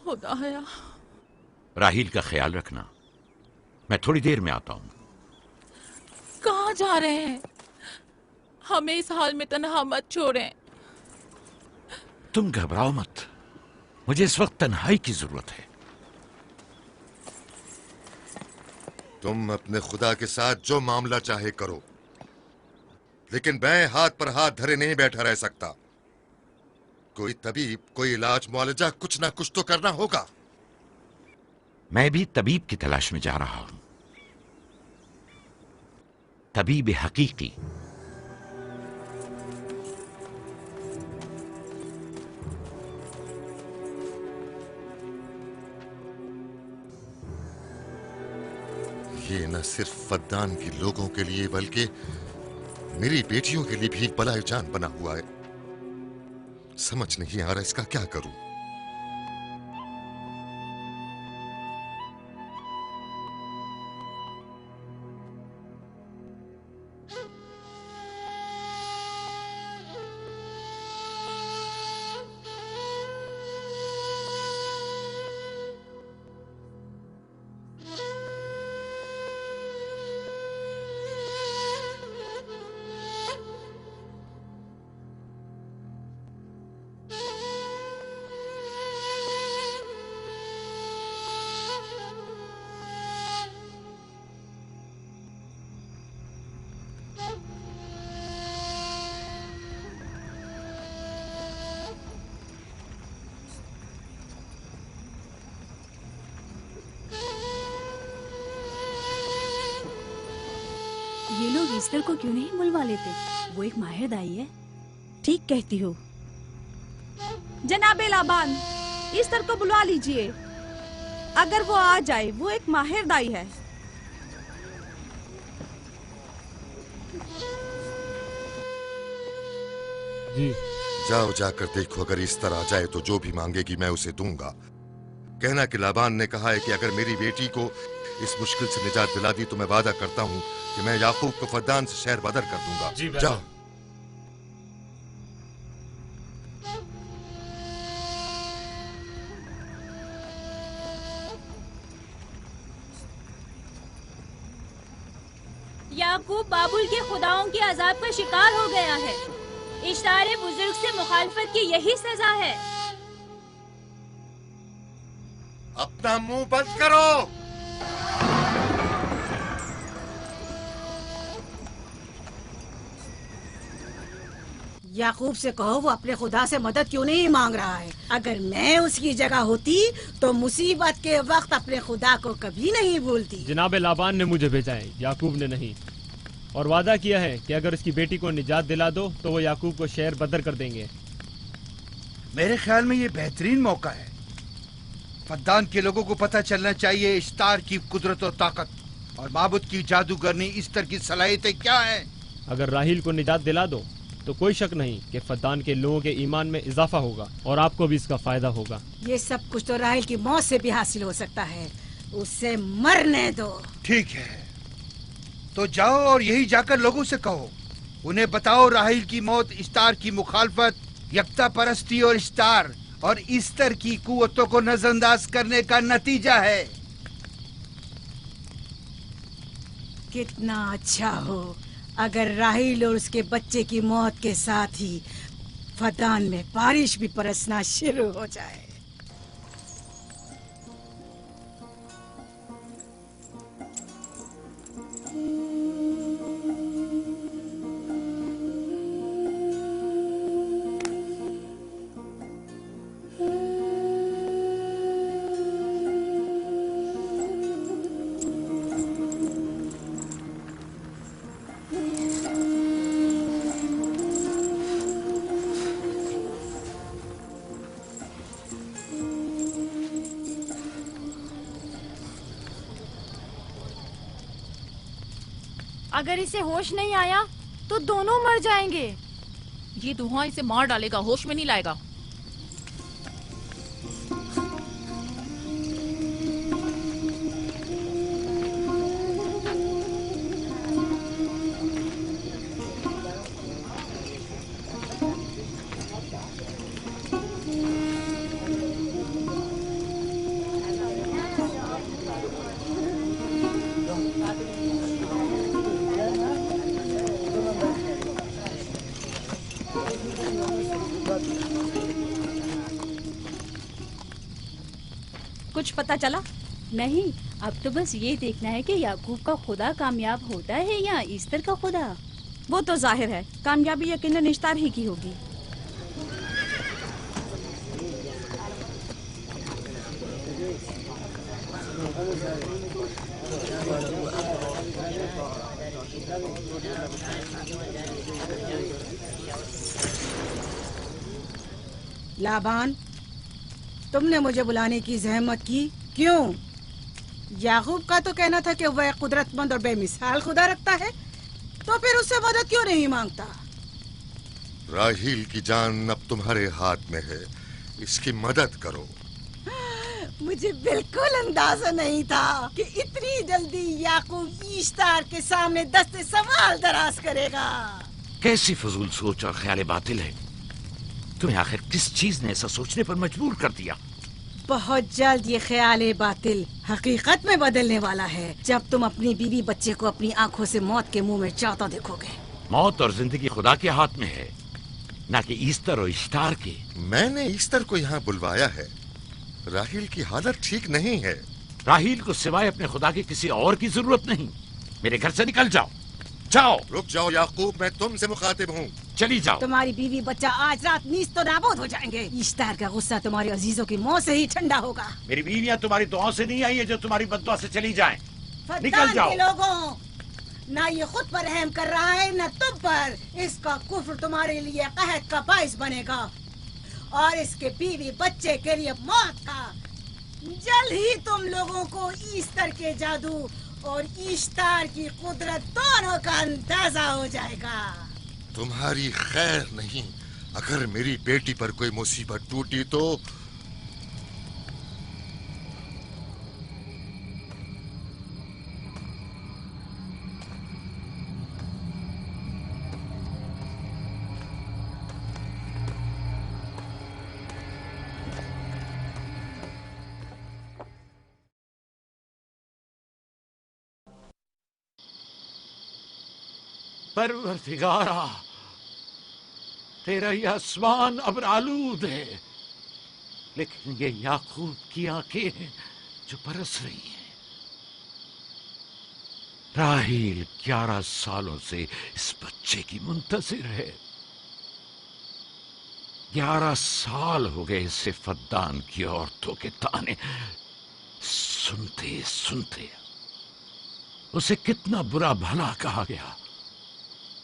खुदाया, राहील का ख्याल रखना। मैं थोड़ी देर में आता हूं। कहाँ जा रहे हैं? हमें इस हाल में तन्हा मत छोड़ें। तुम घबराओ मत, मुझे इस वक्त तन्हाई की जरूरत है। तुम अपने खुदा के साथ जो मामला चाहे करो, लेकिन मैं हाथ पर हाथ धरे नहीं बैठा रह सकता। कोई तबीब, कोई इलाज मुआलजा, कुछ ना कुछ तो करना होगा। मैं भी तबीब की तलाश में जा रहा हूं। तबीब हकीकी। सिर्फ फद्दान के लोगों के लिए बल्कि मेरी बेटियों के लिए भी बलाए जान बना हुआ है। समझ नहीं आ रहा इसका क्या करूं। ये लोग ईस्टर को क्यों नहीं बुलवा लेते? वो एक माहिर दाई है। ठीक कहती हो। जनाबे लाबान, ईस्टर को बुलवा लीजिए। अगर वो आ जाए, वो एक माहिर दाई है। जी। जाओ जाकर देखो, अगर ईस्टर आ जाए तो जो भी मांगेगी मैं उसे दूंगा। कहना कि लाबान ने कहा है कि अगर मेरी बेटी को इस मुश्किल से निजात दिला दी तो मैं वादा करता हूँ कि मैं याकूब को फद्दान से शहर बदर कर दूंगा। जाओ। याकूब बाबुल के खुदाओं के अजाब का शिकार हो गया है। इश्तारे बुजुर्ग से मुखालफत की यही सजा है। अपना मुंह बंद करो। याकूब से कहो वो अपने खुदा से मदद क्यों नहीं मांग रहा है। अगर मैं उसकी जगह होती तो मुसीबत के वक्त अपने खुदा को कभी नहीं भूलती। जनाब लाबान ने मुझे भेजा है, याकूब ने नहीं, और वादा किया है कि अगर उसकी बेटी को निजात दिला दो तो वो याकूब को शहर बदर कर देंगे। मेरे ख्याल में ये बेहतरीन मौका है। फद्दान के लोगों को पता चलना चाहिए इश्तार की कुदरत और ताकत और माबुद की जादूगरनी ईस्टर की सलाहियतें क्या हैं। अगर राहील को निजात दिला दो तो कोई शक नहीं कि फद्दान के लोगों के ईमान में इजाफा होगा और आपको भी इसका फायदा होगा। ये सब कुछ तो राहील की मौत से भी हासिल हो सकता है। उसे मरने दो। ठीक है, तो जाओ और यही जाकर लोगों से कहो, उन्हें बताओ राहील की मौत इश्तार की मुखालफत, यकता परस्ती और इश्तार और ईस्टर की कुव्वतों को नजरअंदाज करने का नतीजा है। कितना अच्छा हो अगर राहील और उसके बच्चे की मौत के साथ ही फद्दान में बारिश भी बरसना शुरू हो जाए। अगर इसे होश नहीं आया तो दोनों मर जाएंगे। ये धुआं इसे मार डालेगा, होश में नहीं लाएगा। कुछ पता चला? नहीं, अब तो बस ये देखना है कि याकूब का खुदा कामयाब होता है या ईस्टर का खुदा। वो तो जाहिर है कामयाबी यकीनन इश्तार ही की होगी। लाबान, तुमने मुझे बुलाने की जहमत की, क्यों? याकूब का तो कहना था कि वह कुदरतमंद और बेमिसाल खुदा रखता है, तो फिर उससे मदद क्यों नहीं मांगता? राहील की जान अब तुम्हारे हाथ में है, इसकी मदद करो। मुझे बिल्कुल अंदाजा नहीं था कि इतनी जल्दी याकूब ईश्तार के सामने दस्ते सवाल दराज करेगा। कैसी फजूल सोच और ख्याल बातिल है। तुम्हें आखिर किस चीज ने ऐसा सोचने पर मजबूर कर दिया? बहुत जल्द ये ख्याल बातिल हकीकत में बदलने वाला है, जब तुम अपनी बीवी बच्चे को अपनी आंखों से मौत के मुंह में चाहता देखोगे। मौत और जिंदगी खुदा के हाथ में है, ना कि ईस्टर और इश्तार के। मैंने ईस्टर को यहाँ बुलवाया है। राहील की हालत ठीक नहीं है। राहील को सिवाय अपने खुदा के किसी और की जरूरत नहीं। मेरे घर से निकल जाओ। जाओ। रुक जाओ याकूब, मैं तुमसे मुखातिब हूँ। चली जाओ। तुम्हारी बीवी बच्चा आज रात नीस तो नाबूद हो जाएंगे। ईश्तार का गुस्सा तुम्हारे अजीजों की मौत से ही ठंडा होगा। मेरी बीवियां तुम्हारी दुआओं से नहीं आई है जो तुम्हारी बद्दुआ से चली जाएं। निकल जाओ। लोगों, ना ये खुद पर रहम कर रहा है न तुम पर। इसका कुफ्र तुम्हारे लिए कहत का बाइस बनेगा और इसके बीवी बच्चे के लिए मौत का। जल्द ही तुम लोगों को ईस्टर के जादू और ईश्तार की कुदरत दोनों का अंदाजा हो जाएगा। तुम्हारी खैर नहीं। अगर मेरी बेटी पर कोई मुसीबत टूटी तो परवरदिगारा, तेरा यह आसमान अब आलूद है, लेकिन ये याकूब की आंखें हैं जो बरस रही हैं। राहील 11 सालों से इस बच्चे की मुंतजिर है। 11 साल हो गए इसे फद्दान की औरतों के ताने सुनते सुनते। उसे कितना बुरा भला कहा गया,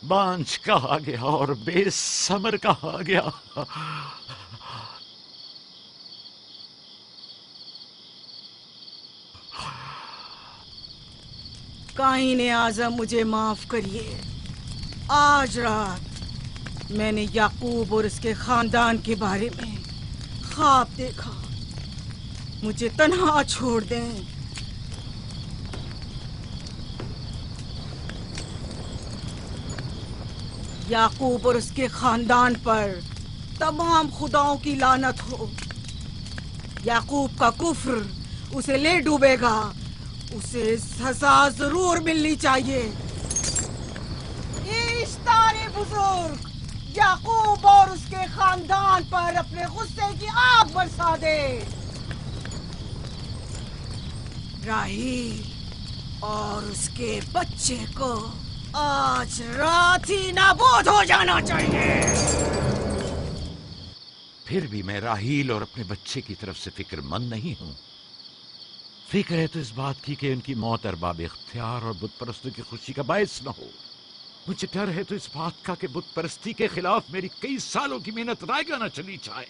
बांझ कहा गया और बेसमर कहा गया। काईने आज़म, मुझे माफ करिए। आज रात मैंने याकूब और उसके खानदान के बारे में ख्वाब देखा। मुझे तन्हा छोड़ दें। याकूब और उसके खानदान पर तमाम खुदाओं की लानत हो। याकूब का कुफ्र उसे ले डूबेगा। उसे सजा जरूर मिलनी चाहिए। इश्तारे बुजुर्ग, याकूब और उसके खानदान पर अपने गुस्से की आग बरसा दे। राहील और उसके बच्चे को आज रात ही नाबूद हो जाना चाहिए। फिर भी मैं राहील और अपने बच्चे की तरफ से फिक्रमंद नहीं हूं। फिक्र है तो इस बात की कि उनकी मौत अरबाब इख्तियार और बुत परस्तों की खुशी का बायस न हो। मुझे डर है तो इस बात का कि बुत परस्ती के खिलाफ मेरी कई सालों की मेहनत रायगा न चली जाए।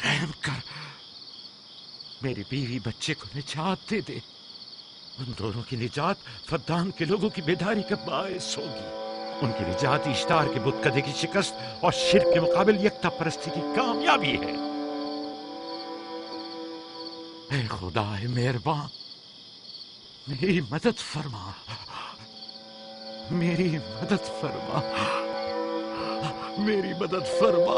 रहम कर, मेरी बीवी बच्चे को निजात दे दे। उन दोनों की निजात फद्दान के लोगों की बेदारी का बायस होगी। उनकी निजात इश्तार के बुत कदे की शिकस्त और शिर्क के मुकाबिल यकता परस्ती की कामयाबी है। ऐ खुदा है मेहरबान, मेरी मदद फरमा, मेरी मदद फरमा, मेरी मदद फरमा।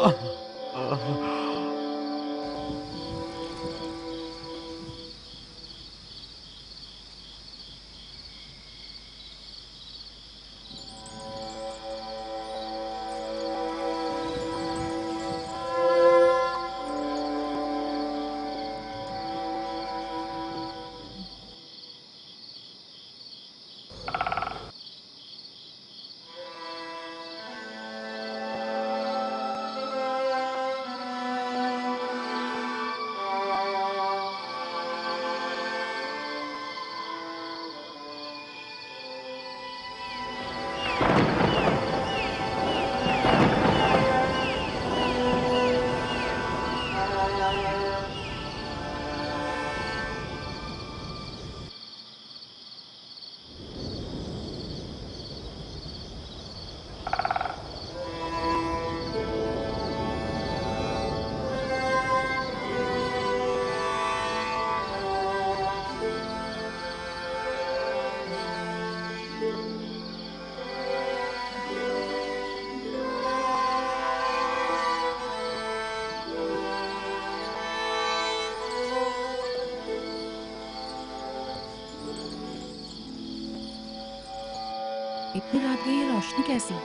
इतनी रात गई है, रोशनी कैसी?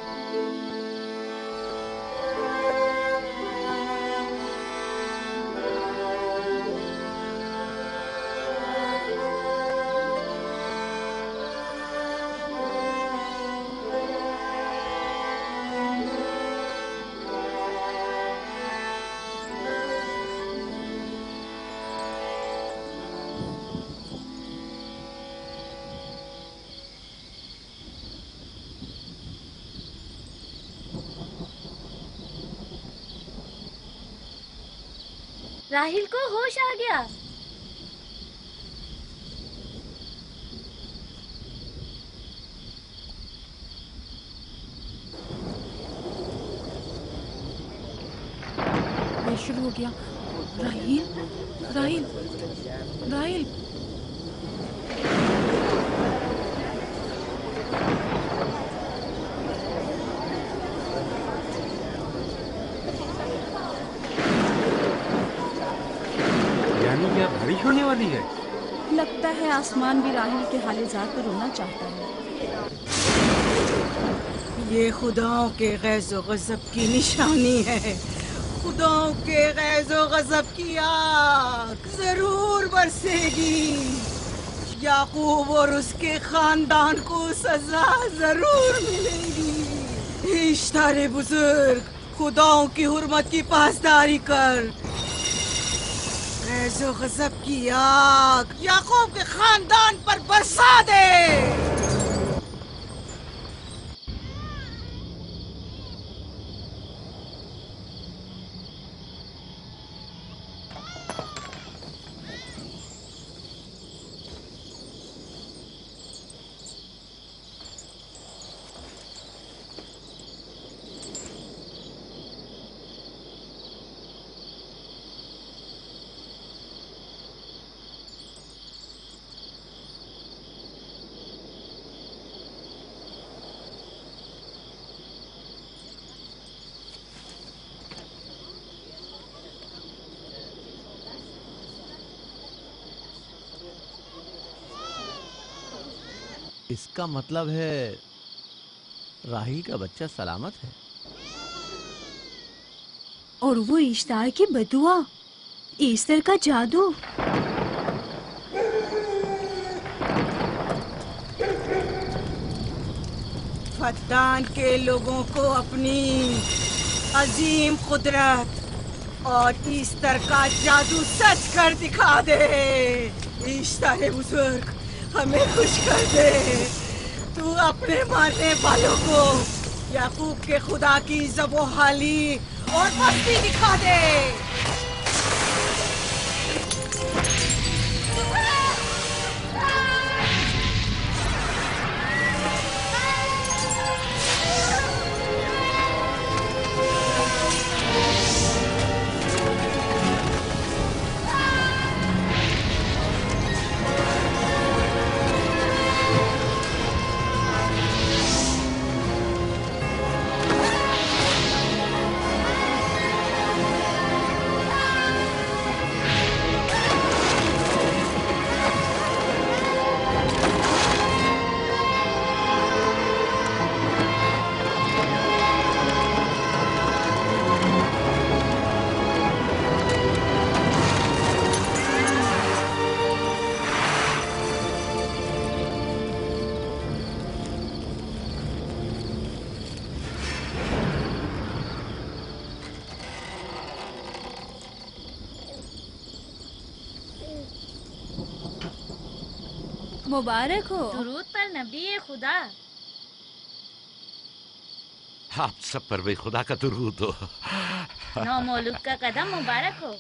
राहिल को होश आ गया। ये शुरू हो गया। राहिल, राहिल, राहिल। क्या बारिश होने वाली है? लगता है आसमान भी राहिल के हाल-ए-ज़ार पर रोना चाहता है। ये खुदाओं के गैज़ो गज़ब की निशानी है। खुदाओं के गैज़ो गज़ब की आग जरूर बरसेगी। याकूब और उसके खानदान को सजा जरूर मिलेगी। इश्तारे बुजुर्ग, खुदाओं की हुर्मत की पासदारी कर। गैज़ो गज़ब की आग याकूब के खानदान पर बरसा दे। इसका मतलब है राहिल का बच्चा सलामत है। और वो इश्तार की बदुआ, ईस्टर का जादू। फद्दान के लोगों को अपनी अजीम कुदरत और ईस्टर का जादू सच कर दिखा दे। ईस्टर बुजुर्ग, हमें खुश कर दे। तू अपने मारने वालों को याकूब के खुदा की ज़बोहाली और मस्ती दिखा दे। मुबारक हो। दुरूद पर नबी खुदा। आप सब पर भी खुदा का दुरूद हो। नौ मौलूद का कदम मुबारक हो।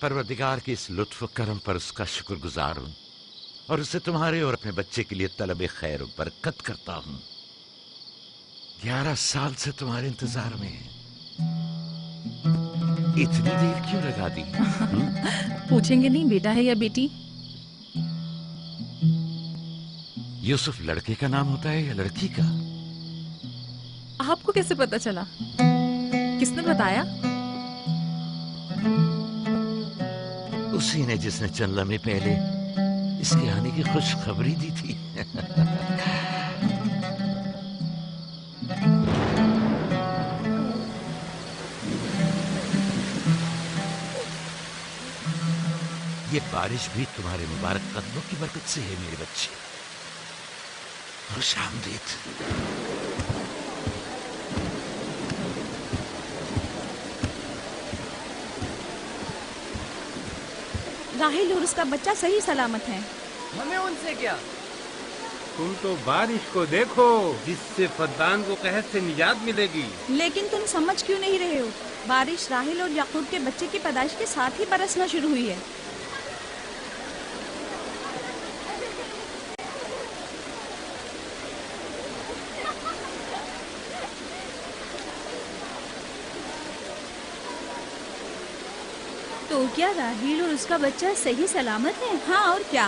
परवरदिगार की इस लुत्फ करम पर उसका शुक्रगुजार हूँ और उसे तुम्हारे और अपने बच्चे के लिए तलब खैर और बरकत करता हूँ। 11 साल से तुम्हारे इंतजार में है। इतनी देर क्यों लगा दी? पूछेंगे नहीं बेटा है या बेटी? यूसुफ लड़के का नाम होता है या लड़की का? आपको कैसे पता चला? किसने बताया? उसी ने जिसने चंद लम्हे पहले इसके आने की खुशखबरी दी थी। ये बारिश भी तुम्हारे मुबारक कदमों की बरकत से है मेरे बच्चे। खुशामदीद। राहिल और उसका बच्चा सही सलामत है। हमें उनसे क्या? तुम तो बारिश को देखो जिससे फद्दान को कहत से निजात मिलेगी। लेकिन तुम समझ क्यों नहीं रहे हो? बारिश राहिल और याकूब के बच्चे की पैदाइश के साथ ही बरसना शुरू हुई है। तो क्या राहिल और उसका बच्चा सही सलामत है? हाँ और क्या,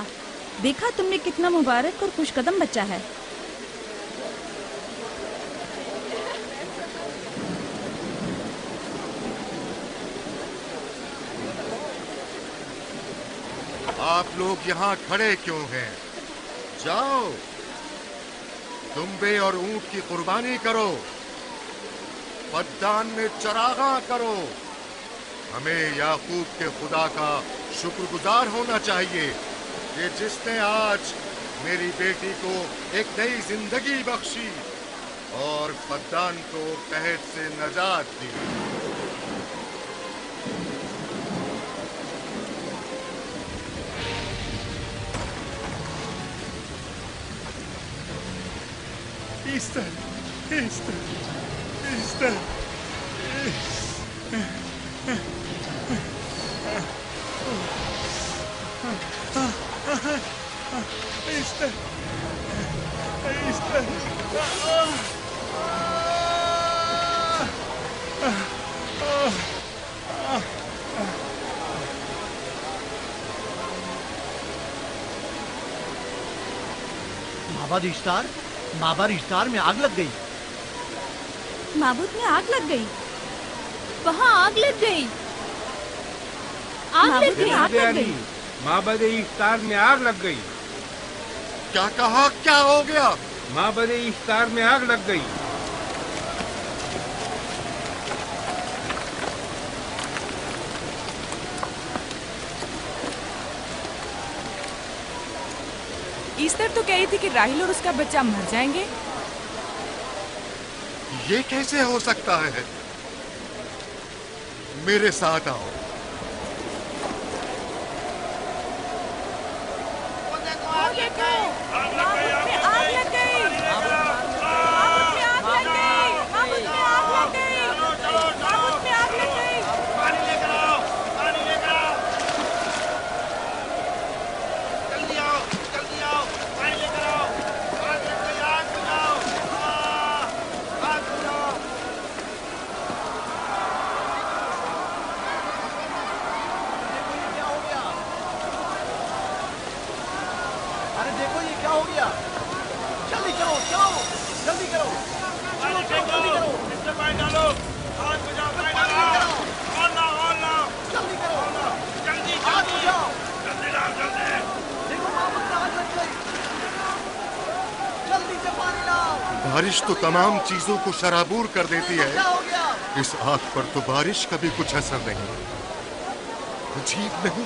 देखा तुमने कितना मुबारक और खुशकदम बच्चा है। आप लोग यहाँ खड़े क्यों हैं? जाओ, दुम्बे और ऊंट की कुर्बानी करो, फद्दान में चरागा करो। हमें याकूब के खुदा का शुक्रगुजार होना चाहिए कि जिसने आज मेरी बेटी को एक नई जिंदगी बख्शी और फद्दान को कहत से नजात दी। Easter, Easter, Easter, Easter, Easter, माबाद इश्तार में आग लग गई। माबूद में आग लग गई। वहाँ आग लग गई। आग लग गई। आग लग गई। माबद इफ्तार में आग लग गई। क्या कहा? क्या हो गया? माबद इफ्तार में आग लग गई। ईस्टर तो कह रही थी कि राहिल और उसका बच्चा मर जाएंगे। ये कैसे हो सकता है? मेरे साथ आओ। बारिश तो तमाम चीजों को शराबूर कर देती है, इस आग पर तो बारिश का भी कुछ असर नहीं। अजीब नहीं?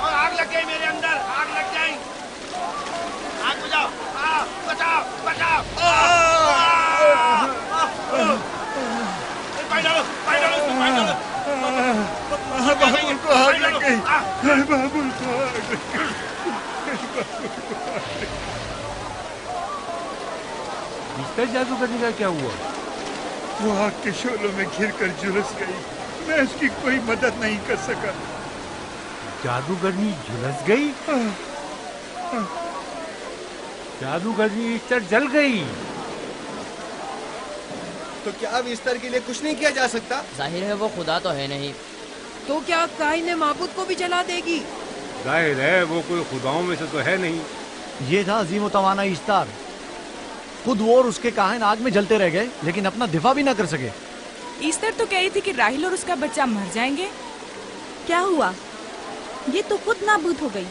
और आग लग गई मेरे अंदर, आग लग गई। आग बुझाओ, बचाओ, बचाओ। पानी डालो, पानी डालो, पानी डालो। बाबुल को आग लग गई। बाबुल को आग लग गई। मिस्टर जादूगरनी का क्या हुआ? वो आग के शोलों में घिरकर झुलस गई। मैं उसकी कोई मदद नहीं कर सका। जादूगरनी झुलस गई? जादूगरनी ईस्टर जल गई। तो क्या अब ईस्टर के लिए कुछ नहीं किया जा सकता? जाहिर है वो खुदा तो है नहीं। तो क्या काइन ने माबूद को भी जला देगी? जाहिर है वो कोई खुदाओं में से तो है नहीं। ये था अजीम व तवाना इश्तार। खुद वो और उसके काहिन आग में जलते रह गए, लेकिन अपना दिफा भी ना कर सके। ईस्टर तो कह रही थी कि राहिल और उसका बच्चा मर जाएंगे। क्या हुआ? ये तो खुद नाबूद हो गई।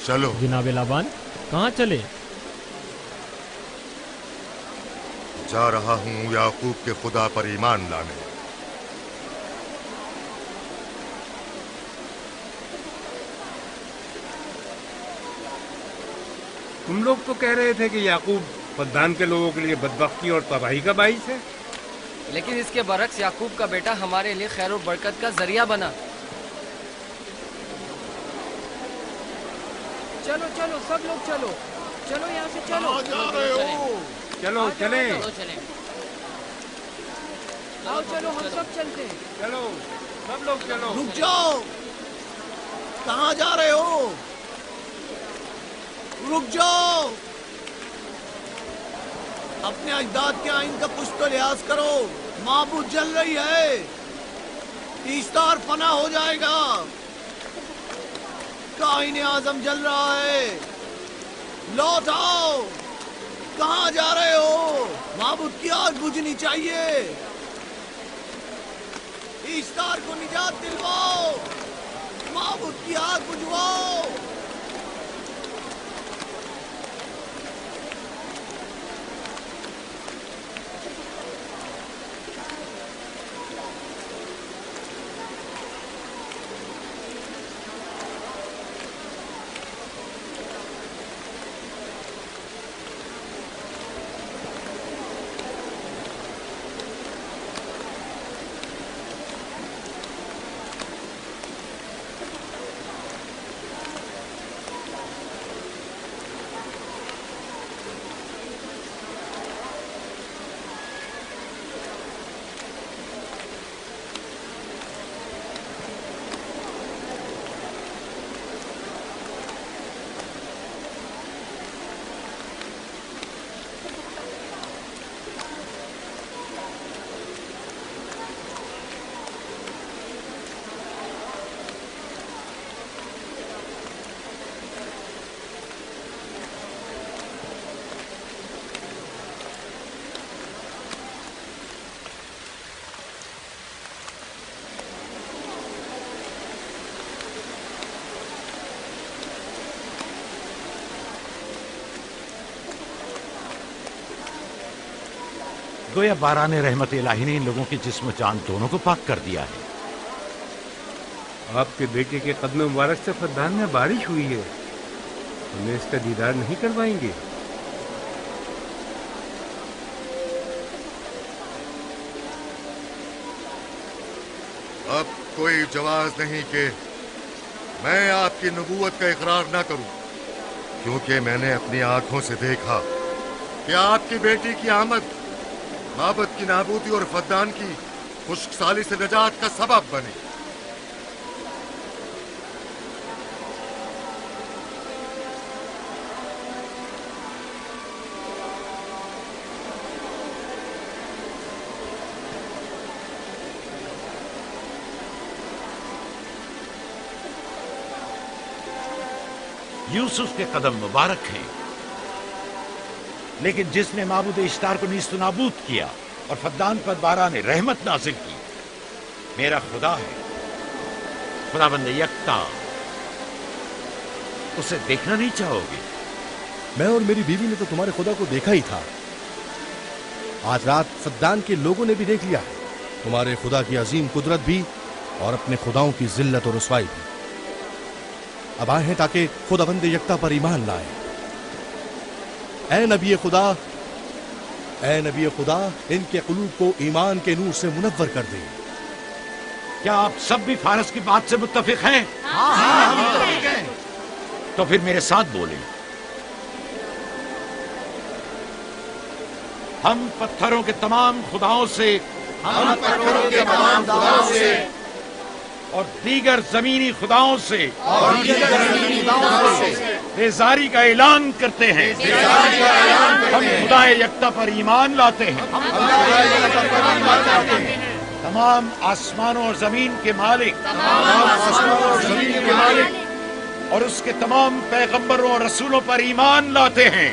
चलो जनाब लाबान, कहाँ चले? जा रहा हूँ याकूब के खुदा पर ईमान लाने। तुम लोग तो कह रहे थे कि याकूब फद्दान के लोगों के लिए बदबख्ती और तबाही का बाइस है, लेकिन इसके बरक्स याकूब का बेटा हमारे लिए खैर और बरकत का जरिया बना। चलो चलो सब लोग चलो, चलो यहाँ से चलो। जा रहे हो? चलो चले। आओ चलो हम सब चलते हैं। चलो सब लोग चलो। रुक जाओ, कहाँ जा रहे हो? रुक जाओ, अपने अजदाद के आइन का कुछ तो लिहाज करो। माबूद जल रही है, ईस्तार फना हो जाएगा। काइन आजम जल रहा है, लौट आओ। कहाँ जा रहे हो? माबूद की आग बुझनी चाहिए। ईस्तार को निजात दिलवाओ, माबूद की आग बुझवाओ। गोया बाराने रहमत इलाही ने इन लोगों के जिस्म जान दोनों को पाक कर दिया है। आपके बेटे के कदम मुबारक से फद्दान में बारिश हुई है, हमें इसका दीदार नहीं करवाएंगे? अब कोई जवाज नहीं कि मैं आपकी नबूवत का इकरार ना करूं, क्योंकि मैंने अपनी आंखों से देखा कि आपकी बेटी की आमद माबद की नाबूदी और फद्दान की खुश्कसाली से निजात का सबब बनी। यूसुफ के कदम मुबारक हैं, लेकिन जिसने माबूद इश्तार को नीस्त नाबूद किया और फद्दान पर बारा ने रहमत नाजिल की, मेरा खुदा है, खुदाबंद यकता। उसे देखना नहीं चाहोगे? मैं और मेरी बीवी ने तो तुम्हारे खुदा को देखा ही था। आज रात फद्दान के लोगों ने भी देख लिया है, तुम्हारे खुदा की अजीम कुदरत भी और अपने खुदाओं की जिल्लत और रुसवाई भी। अब आए हैं ताकि खुदाबंद यकता पर ईमान लाए। ऐ नबी खुदा, इनके कुलूब को ईमान के नूर से मुनव्वर कर दे। क्या आप सब भी फारस की बात से मुत्तफिक हैं? हाँ, हम मुत्तफिक हैं। तो फिर मेरे साथ बोले। हम पत्थरों के तमाम खुदाओं से और दीगर जमीनी खुदाओं से बेजारी का ऐलान करते हैं। हम खुदा यकता पर ईमान लाते हैं। तमाम आसमानों और जमीन के मालिक, और उसके तमाम पैगंबरों और रसूलों पर ईमान लाते हैं,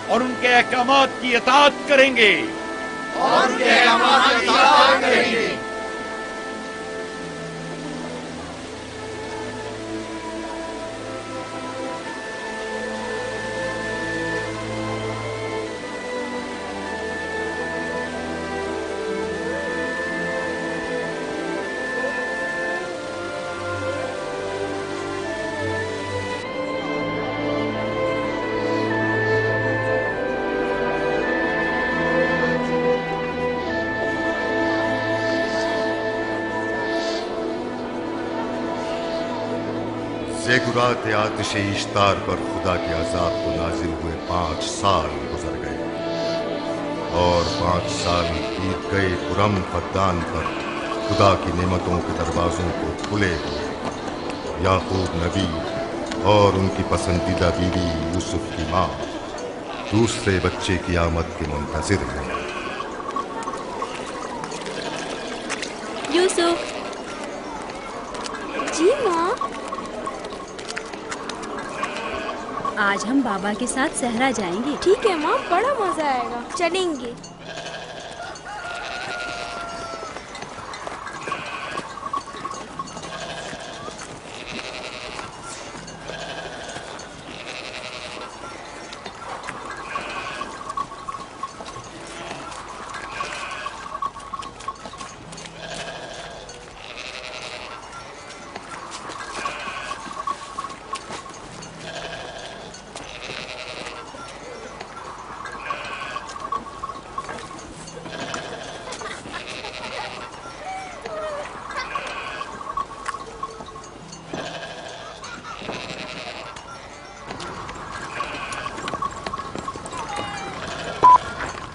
और उनके अहकामात की इताअत करेंगे, ज़ेगुरात आतिश इश्तार पर खुदा के अजाब को नाजिल हुए 5 साल गुजर गए और 5 साल बीत गए पुरम फद्दान पर खुदा की नेमतों के दरवाजों को खुले हुए। याकूब नबी और उनकी पसंदीदा बीवी यूसुफ की माँ दूसरे बच्चे की आमद के मुंतजिर हैं। यूसुफ। जी माँ। आज हम बाबा के साथ सहरा जाएंगे। ठीक है माँ, बड़ा मजा आएगा, चलेंगे।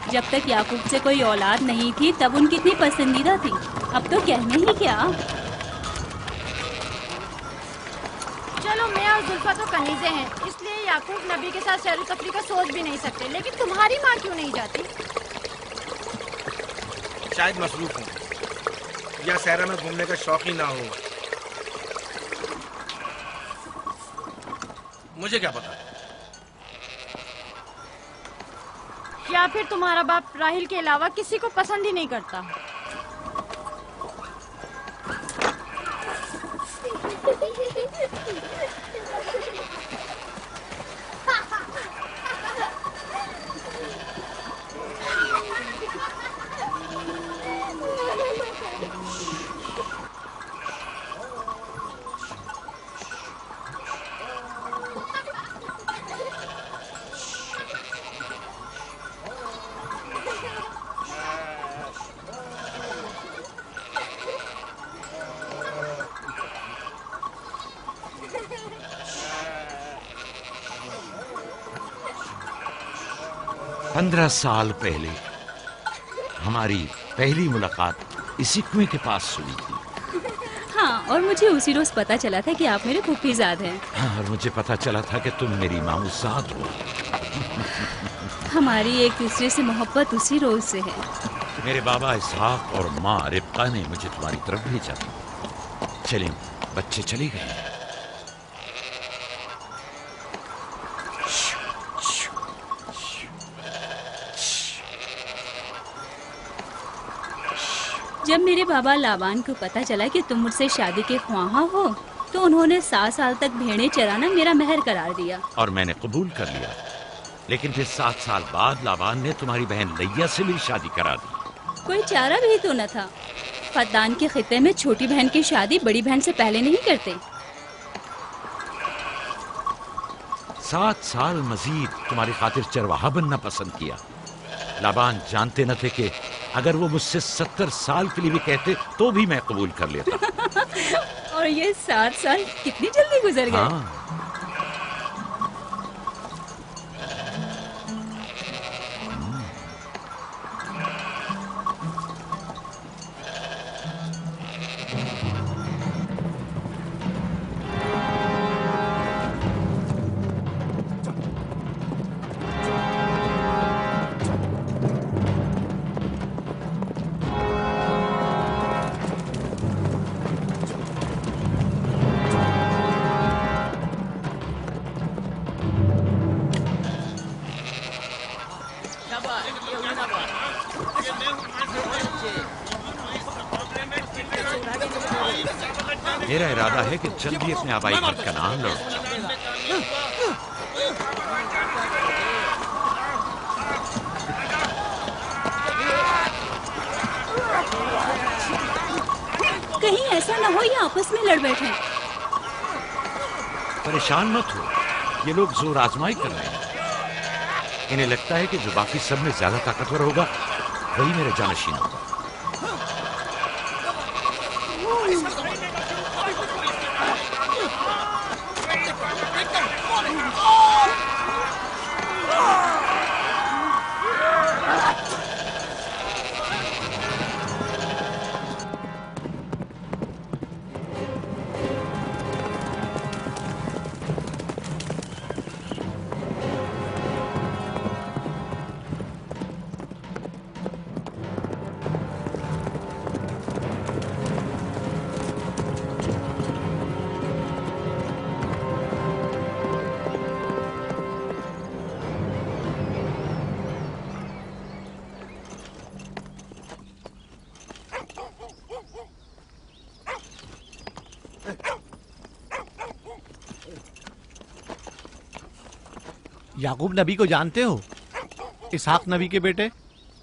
जब तक याकूब से कोई औलाद नहीं थी तब उनकी इतनी पसंदीदा थी, अब तो कहने ही क्या। चलो मैं और जुल्फा तो कनीजे हैं, इसलिए याकूब नबी के साथ सैर तफरी का सोच भी नहीं सकते, लेकिन तुम्हारी माँ क्यों नहीं जाती? शायद मसरूफ हूँ या सहरा में घूमने का शौक ही ना हो, मुझे क्या पता। या फिर तुम्हारा बाप राहिल के अलावा किसी को पसंद ही नहीं करता। पंद्रह साल पहले हमारी पहली मुलाकात इसी कुएं के पास हुई थी। हाँ, और मुझे उसी रोज पता चला था कि आप मेरे फूफीजाद हैं। हाँ, और मुझे पता चला था कि तुम मेरी मामूजाद हो। हमारी एक दूसरे से मोहब्बत उसी रोज से है। मेरे बाबा इसहाक और माँ रिब्का ने मुझे तुम्हारी तरफ भेजा। चलें, बच्चे चले गए। जब मेरे बाबा लाबान को पता चला कि तुम मुझसे शादी के ख्वाहा हो, तो उन्होंने 7 साल तक भेड़ें चराना मेरा महर करार दिया। और मैंने कबूल कर लिया। लेकिन फिर 7 साल बाद लाबान ने तुम्हारी बहन लैया से मेरी शादी करा दी। कोई चारा भी तो न था। फद्दान के खित्ते में छोटी बहन की शादी बड़ी बहन से पहले नहीं करते। 7 साल मजीद तुम्हारी खातिर चरवाहा बनना पसंद किया। लाबान जानते न थे कि अगर वो मुझसे 70 साल के लिए भी कहते तो भी मैं कबूल कर लेता। और ये 7 साल कितनी जल्दी गुजर गए। हाँ। मेरा इरादा है कि जल्दी अपने आबाई घर कनान लौट जाऊं। कहीं ऐसा ना हो ये आपस में लड़ बैठे। परेशान मत हो, ये लोग जोर आजमाई कर रहे हैं। इन्हें लगता है कि जो बाकी सब में ज्यादा ताकतवर होगा वही मेरे जानशीन होगा। याकूब नबी को जानते हो? इसहाक नबी के बेटे।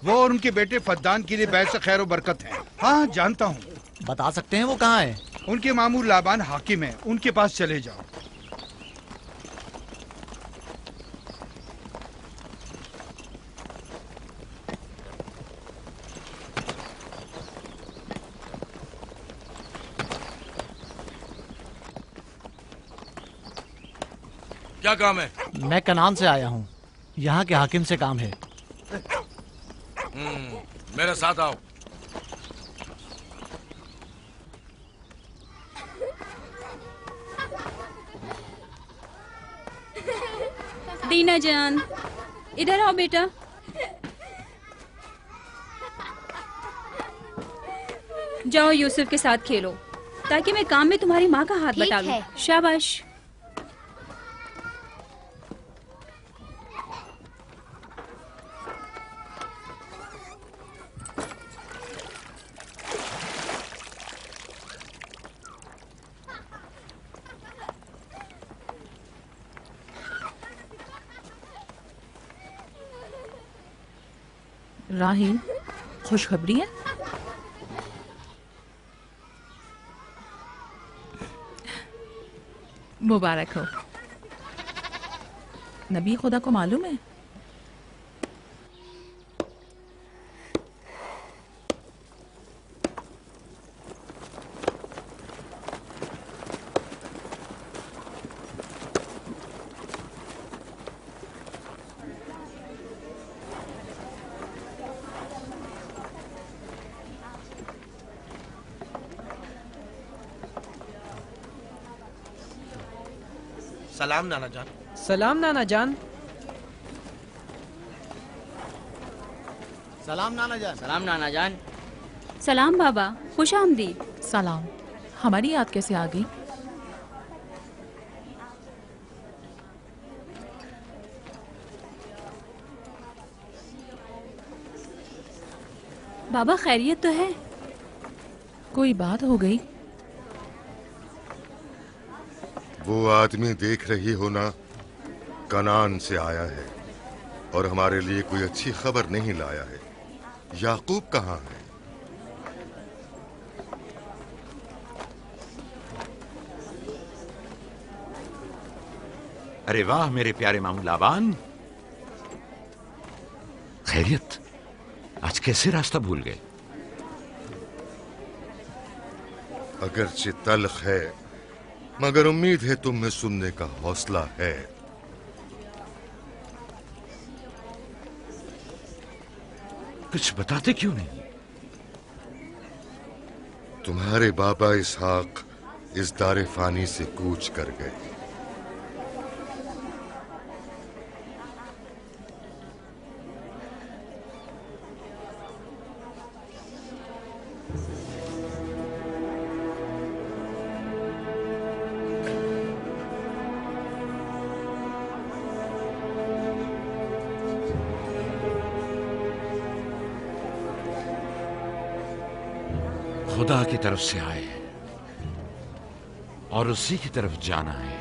वो और उनके बेटे फद्दान के लिए बैस खैर व बरकत है। हाँ जानता हूँ। बता सकते हैं वो कहाँ है? उनके मामू लाबान हाकिम है, उनके पास चले जाओ। क्या काम है? मैं कनान से आया हूँ, यहाँ के हाकिम से काम है। मेरे साथ आओ। दीना जान, इधर आओ बेटा। जाओ यूसुफ के साथ खेलो, ताकि मैं काम में तुम्हारी माँ का हाथ बटा लूं। शाबाश। राहील, खुशखबरी है? मुबारक हो। नबी खुदा को मालूम है? सलाम नाना जान। सलाम नाना जान। सलाम नाना जान। सलाम नाना जान। सलाम बाबा, खुश आमदीद। सलाम। हमारी याद कैसे आ गई? बाबा खैरियत तो है? कोई बात हो गई? वो आदमी देख रही हो ना, कनान से आया है और हमारे लिए कोई अच्छी खबर नहीं लाया है। याकूब कहाँ है? अरे वाह मेरे प्यारे मामू लाबान, खैरियत? आज कैसे रास्ता भूल गए? अगरचे तल्ख है, मगर उम्मीद है तुम में सुनने का हौसला है। कुछ बताते क्यों नहीं? तुम्हारे बाबा इसहाक इस दारे फानी से कूच कर गए। खुदा की तरफ से आए। और उसी की तरफ जाना है।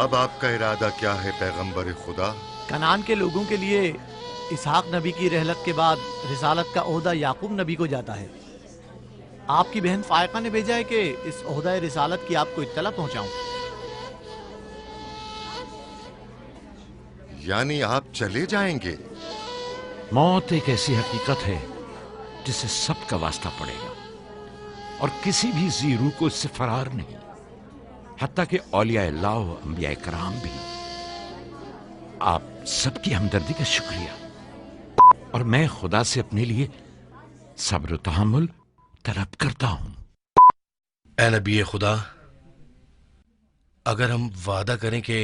अब आपका इरादा क्या है पैगंबर खुदा? कनान के लोगों के लिए इसहाक नबी की रहलत के बाद रिसालत का ओहदा याकूब नबी को जाता है। आपकी बहन फायका ने भेजा है कि इस ओहदा रिसालत की आपको इत्तला पहुंचाऊं। यानी आप चले जाएंगे? मौत एक ऐसी हकीकत है जिससे सबका वास्ता पड़ेगा और किसी भी ज़ीरू को इससे फरार नहीं, हत्ता कि औलिया अल्लाह व अंबिया कराम भी। आप सबकी हमदर्दी का शुक्रिया और मैं खुदा से अपने लिए सब्र तहम्मुल तलब करता हूं। ए नबी खुदा, अगर हम वादा करें कि